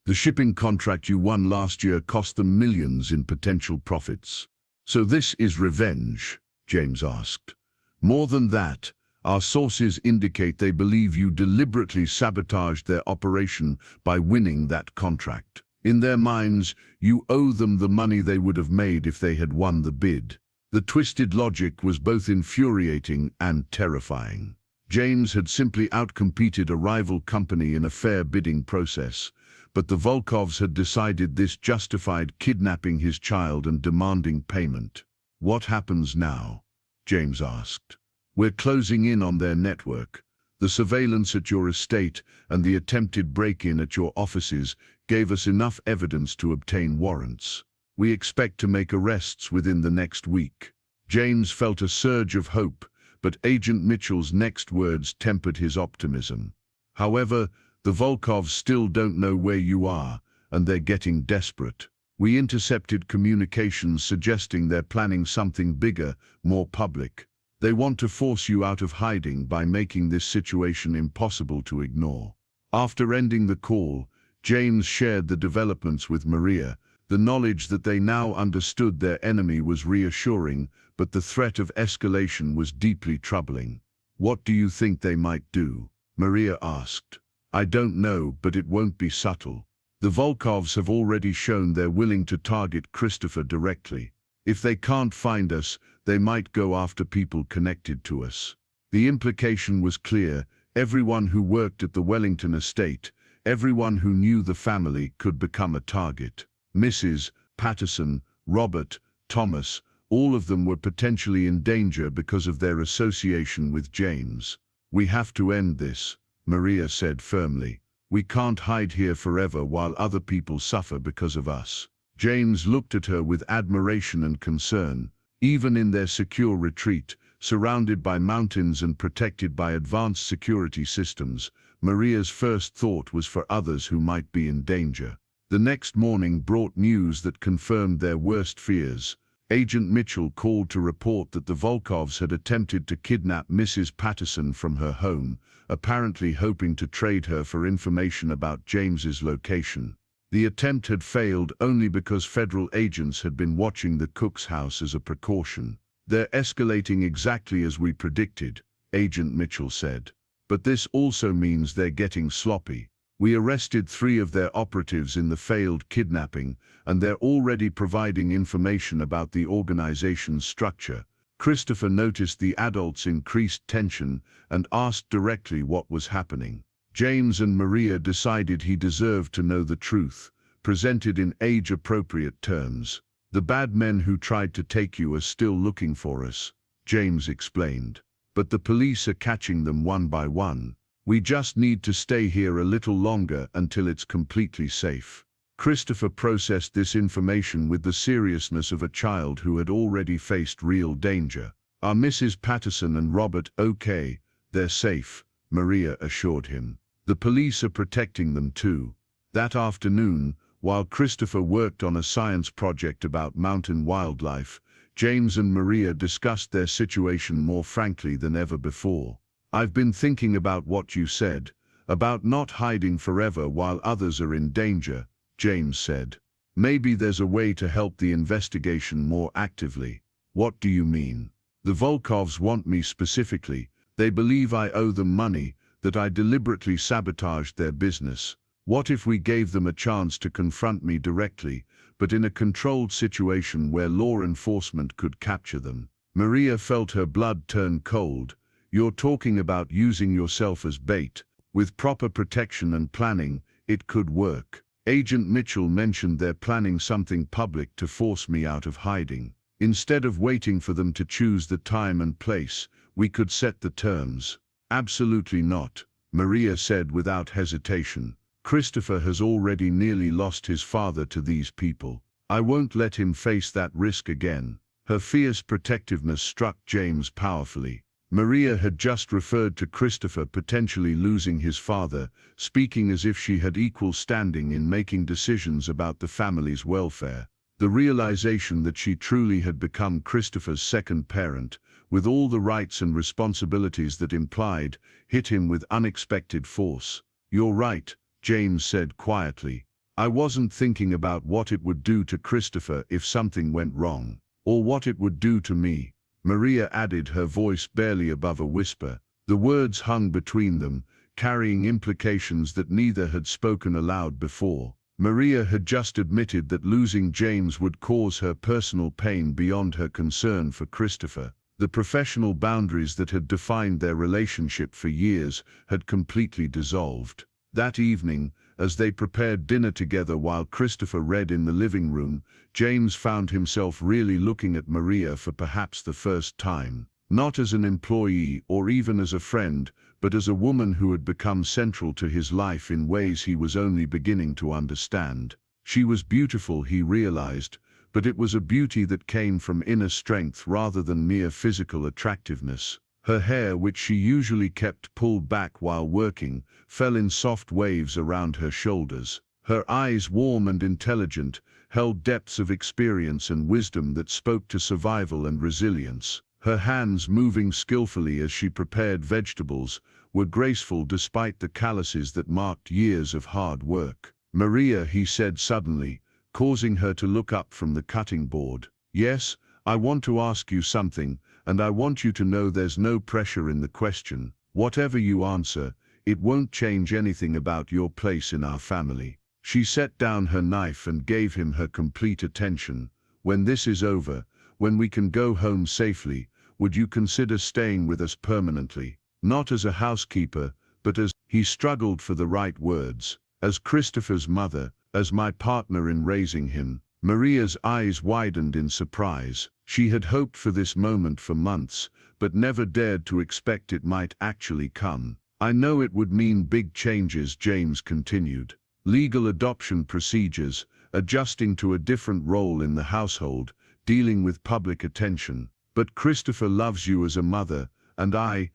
Speaker 1: The shipping contract you won last year cost them millions in potential profits. So this is revenge? James asked. More than that, our sources indicate they believe you deliberately sabotaged their operation by winning that contract. In their minds, you owe them the money they would have made if they had won the bid. The twisted logic was both infuriating and terrifying. James had simply outcompeted a rival company in a fair bidding process, but the Volkovs had decided this justified kidnapping his child and demanding payment. What happens now? James asked. We're closing in on their network. The surveillance at your estate and the attempted break-in at your offices gave us enough evidence to obtain warrants. We expect to make arrests within the next week. James felt a surge of hope, but Agent Mitchell's next words tempered his optimism. However, the Volkovs still don't know where you are, and they're getting desperate. We intercepted communications suggesting they're planning something bigger, more public. They want to force you out of hiding by making this situation impossible to ignore. After ending the call, James shared the developments with Maria. The knowledge that they now understood their enemy was reassuring, but the threat of escalation was deeply troubling. What do you think they might do? Maria asked. I don't know, but it won't be subtle. The Volkovs have already shown they're willing to target Christopher directly. If they can't find us, they might go after people connected to us. The implication was clear. Everyone who worked at the Wellington estate, everyone who knew the family could become a target. Mrs. Patterson, Robert, Thomas, all of them were potentially in danger because of their association with James. We have to end this, Maria said firmly. We can't hide here forever while other people suffer because of us. James looked at her with admiration and concern. Even in their secure retreat, surrounded by mountains and protected by advanced security systems, Maria's first thought was for others who might be in danger. The next morning brought news that confirmed their worst fears. Agent Mitchell called to report that the Volkovs had attempted to kidnap Mrs. Patterson from her home, apparently hoping to trade her for information about James's location. The attempt had failed only because federal agents had been watching the cook's house as a precaution. They're escalating exactly as we predicted, Agent Mitchell said. But this also means they're getting sloppy. We arrested 3 of their operatives in the failed kidnapping, and they're already providing information about the organization's structure. Christopher noticed the adults' increased tension and asked directly what was happening. James and Maria decided he deserved to know the truth, presented in age-appropriate terms. The bad men who tried to take you are still looking for us, James explained. But the police are catching them one by one. We just need to stay here a little longer until it's completely safe. Christopher processed this information with the seriousness of a child who had already faced real danger. Are Mrs. Patterson and Robert okay? They're safe, Maria assured him. The police are protecting them too. That afternoon, while Christopher worked on a science project about mountain wildlife, James and Maria discussed their situation more frankly than ever before. I've been thinking about what you said, about not hiding forever while others are in danger, James said. Maybe there's a way to help the investigation more actively. What do you mean? The Volkovs want me specifically. They believe I owe them money, that I deliberately sabotaged their business. What if we gave them a chance to confront me directly, but in a controlled situation where law enforcement could capture them? Maria felt her blood turn cold. You're talking about using yourself as bait. With proper protection and planning, it could work. Agent Mitchell mentioned they're planning something public to force me out of hiding. Instead of waiting for them to choose the time and place, we could set the terms. Absolutely not, Maria said without hesitation. Christopher has already nearly lost his father to these people. I won't let him face that risk again. Her fierce protectiveness struck James powerfully. Maria had just referred to Christopher potentially losing his father, speaking as if she had equal standing in making decisions about the family's welfare. The realization that she truly had become Christopher's second parent, with all the rights and responsibilities that implied, hit him with unexpected force. You're right, James said quietly. I wasn't thinking about what it would do to Christopher if something went wrong, or what it would do to me, Maria added, her voice barely above a whisper. The words hung between them, carrying implications that neither had spoken aloud before. Maria had just admitted that losing James would cause her personal pain beyond her concern for Christopher. The professional boundaries that had defined their relationship for years had completely dissolved. That evening, as they prepared dinner together while Christopher read in the living room, James found himself really looking at Maria for perhaps the first time. Not as an employee or even as a friend, but as a woman who had become central to his life in ways he was only beginning to understand. She was beautiful, he realized, but it was a beauty that came from inner strength rather than mere physical attractiveness. Her hair, which she usually kept pulled back while working, fell in soft waves around her shoulders. Her eyes, warm and intelligent, held depths of experience and wisdom that spoke to survival and resilience. Her hands, moving skillfully as she prepared vegetables, were graceful despite the calluses that marked years of hard work. Maria, he said suddenly, causing her to look up from the cutting board. Yes, I want to ask you something, and I want you to know there's no pressure in the question. Whatever you answer, it won't change anything about your place in our family. She set down her knife and gave him her complete attention. When this is over, when we can go home safely, would you consider staying with us permanently? Not as a housekeeper, but as, he struggled for the right words, as Christopher's mother, as my partner in raising him. Maria's eyes widened in surprise. She had hoped for this moment for months, but never dared to expect it might actually come. I know it would mean big changes, James continued. Legal adoption procedures, adjusting to a different role in the household, dealing with public attention. But Christopher loves you as a mother, and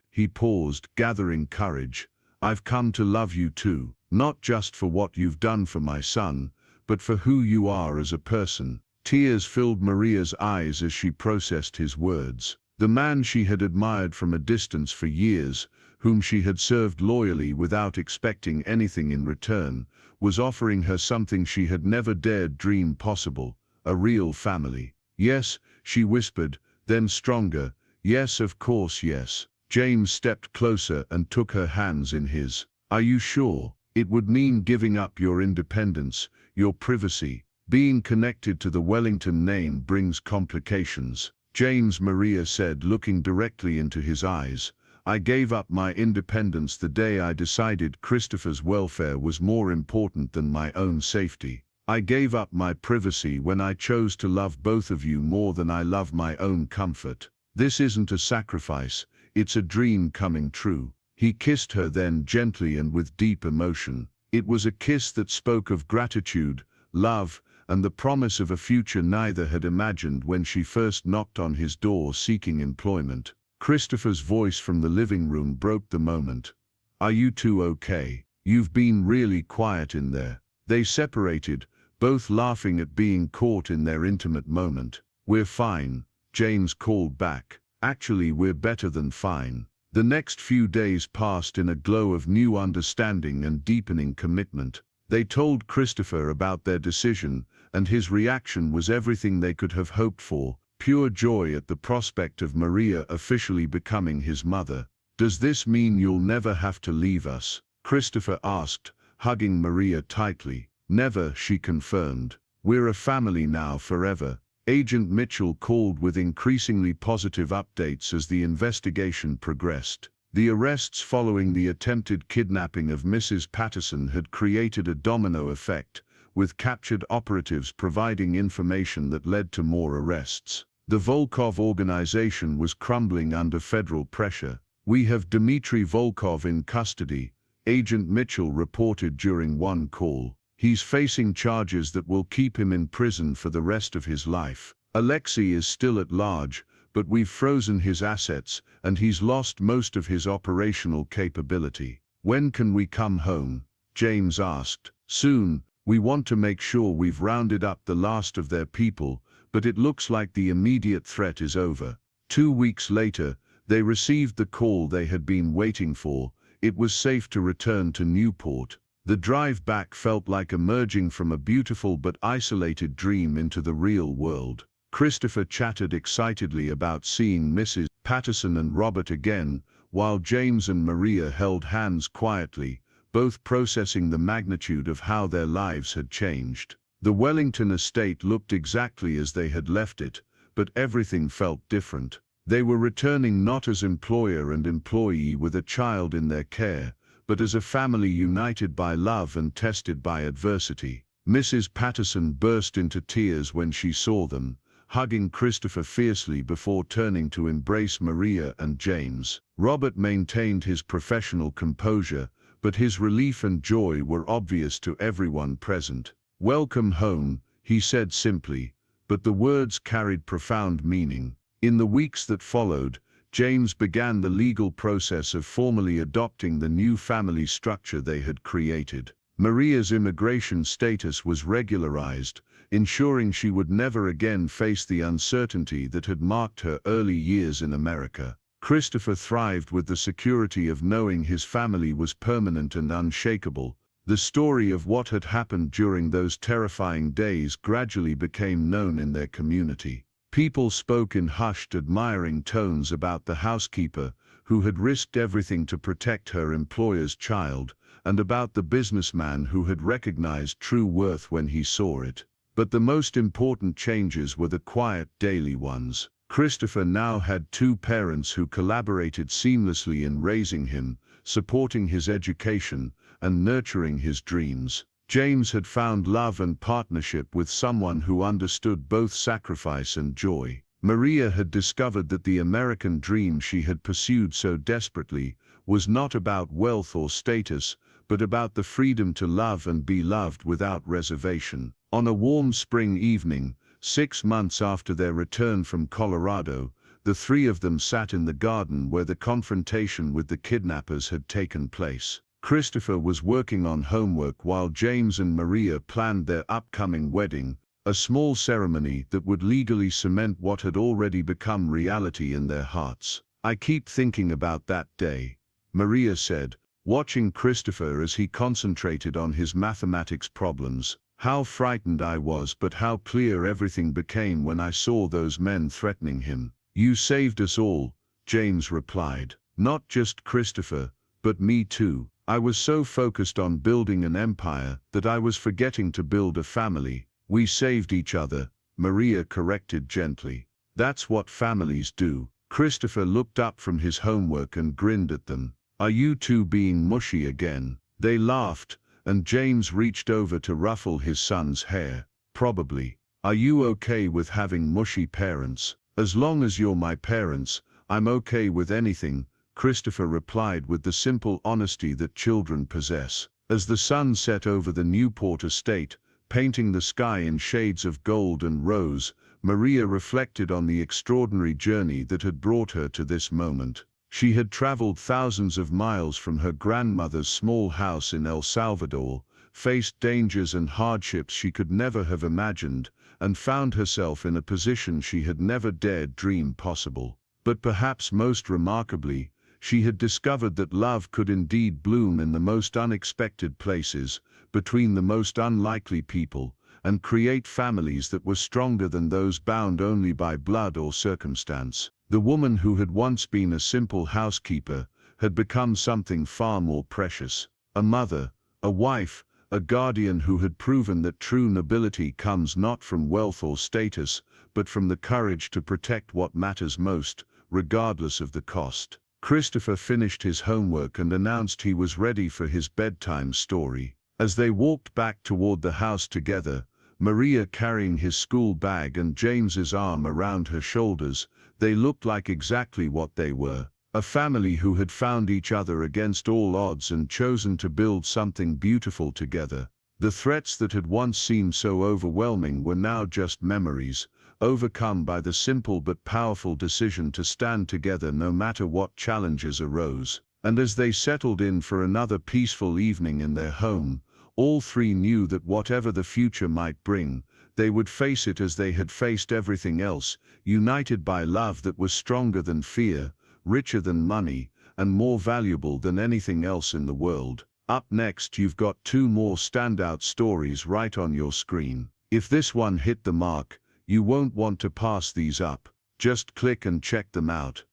Speaker 1: he paused, gathering courage. I've come to love you too, not just for what you've done for my son, but for who you are as a person. Tears filled Maria's eyes as she processed his words. The man she had admired from a distance for years, whom she had served loyally without expecting anything in return, was offering her something she had never dared dream possible, a real family. Yes, she whispered, then stronger, yes, of course, yes. James stepped closer and took her hands in his. Are you sure? It would mean giving up your independence, your privacy. Being connected to the Wellington name brings complications. James, Maria said, looking directly into his eyes. I gave up my independence the day I decided Christopher's welfare was more important than my own safety. I gave up my privacy when I chose to love both of you more than I love my own comfort. This isn't a sacrifice, it's a dream coming true. He kissed her then gently and with deep emotion. It was a kiss that spoke of gratitude, love, and the promise of a future neither had imagined when she first knocked on his door seeking employment. Christopher's voice from the living room broke the moment. Are you two okay? You've been really quiet in there. They separated, both laughing at being caught in their intimate moment. We're fine, James called back. Actually, we're better than fine. The next few days passed in a glow of new understanding and deepening commitment. They told Christopher about their decision, and his reaction was everything they could have hoped for, pure joy at the prospect of Maria officially becoming his mother. Does this mean you'll never have to leave us? Christopher asked, hugging Maria tightly. Never, she confirmed. We're a family now forever. Agent Mitchell called with increasingly positive updates as the investigation progressed. The arrests following the attempted kidnapping of Mrs. Patterson had created a domino effect, with captured operatives providing information that led to more arrests. The Volkov organization was crumbling under federal pressure. "We have Dmitry Volkov in custody," Agent Mitchell reported during one call. "He's facing charges that will keep him in prison for the rest of his life. Alexei is still at large, but we've frozen his assets and he's lost most of his operational capability." "When can we come home?" James asked. "Soon. We want to make sure we've rounded up the last of their people, but it looks like the immediate threat is over." 2 weeks later, they received the call they had been waiting for. It was safe to return to Newport. The drive back felt like emerging from a beautiful but isolated dream into the real world. Christopher chatted excitedly about seeing Mrs. Patterson and Robert again, while James and Maria held hands quietly, both processing the magnitude of how their lives had changed. The Wellington estate looked exactly as they had left it, but everything felt different. They were returning not as employer and employee with a child in their care, but as a family united by love and tested by adversity. Mrs. Patterson burst into tears when she saw them, hugging Christopher fiercely before turning to embrace Maria and James. Robert maintained his professional composure, but his relief and joy were obvious to everyone present. "Welcome home," he said simply, but the words carried profound meaning. In the weeks that followed, James began the legal process of formally adopting the new family structure they had created. Maria's immigration status was regularized, ensuring she would never again face the uncertainty that had marked her early years in America. Christopher thrived with the security of knowing his family was permanent and unshakable. The story of what had happened during those terrifying days gradually became known in their community. People spoke in hushed, admiring tones about the housekeeper, who had risked everything to protect her employer's child, and about the businessman who had recognized true worth when he saw it. But the most important changes were the quiet, daily ones. Christopher now had 2 parents who collaborated seamlessly in raising him, supporting his education, and nurturing his dreams. James had found love and partnership with someone who understood both sacrifice and joy. Maria had discovered that the American dream she had pursued so desperately was not about wealth or status, but about the freedom to love and be loved without reservation. On a warm spring evening, 6 months after their return from Colorado, the 3 of them sat in the garden where the confrontation with the kidnappers had taken place. Christopher was working on homework while James and Maria planned their upcoming wedding, a small ceremony that would legally cement what had already become reality in their hearts. "I keep thinking about that day," Maria said, watching Christopher as he concentrated on his mathematics problems. "How frightened I was, but how clear everything became when I saw those men threatening him." "You saved us all," James replied. "Not just Christopher, but me too. I was so focused on building an empire that I was forgetting to build a family." "We saved each other," Maria corrected gently. "That's what families do." Christopher looked up from his homework and grinned at them. "Are you two being mushy again?" They laughed, and James reached over to ruffle his son's hair. "Probably. Are you okay with having mushy parents?" "As long as you're my parents, I'm okay with anything," Christopher replied with the simple honesty that children possess. As the sun set over the Newport estate, painting the sky in shades of gold and rose, Maria reflected on the extraordinary journey that had brought her to this moment. She had traveled thousands of miles from her grandmother's small house in El Salvador, faced dangers and hardships she could never have imagined, and found herself in a position she had never dared dream possible. But perhaps most remarkably, she had discovered that love could indeed bloom in the most unexpected places, between the most unlikely people, and create families that were stronger than those bound only by blood or circumstance. The woman who had once been a simple housekeeper had become something far more precious. A mother, a wife,
Speaker 2: a guardian who had proven that true nobility comes not from wealth or status, but from the courage to protect what matters most, regardless of the cost. Christopher finished his homework and announced he was ready for his bedtime story. As they walked back toward the house together, Maria carrying his school bag and James's arm around her shoulders, they looked like exactly what they were. A family who had found each other against all odds and chosen to build something beautiful together. The threats that had once seemed so overwhelming were now just memories, overcome by the simple but powerful decision to stand together no matter what challenges arose. And as they settled in for another peaceful evening in their home, all three knew that whatever the future might bring, they would face it as they had faced everything else, united by love that was stronger than fear, richer than money, and more valuable than anything else in the world. Up next, you've got two more standout stories right on your screen. If this one hit the mark, you won't want to pass these up. Just click and check them out.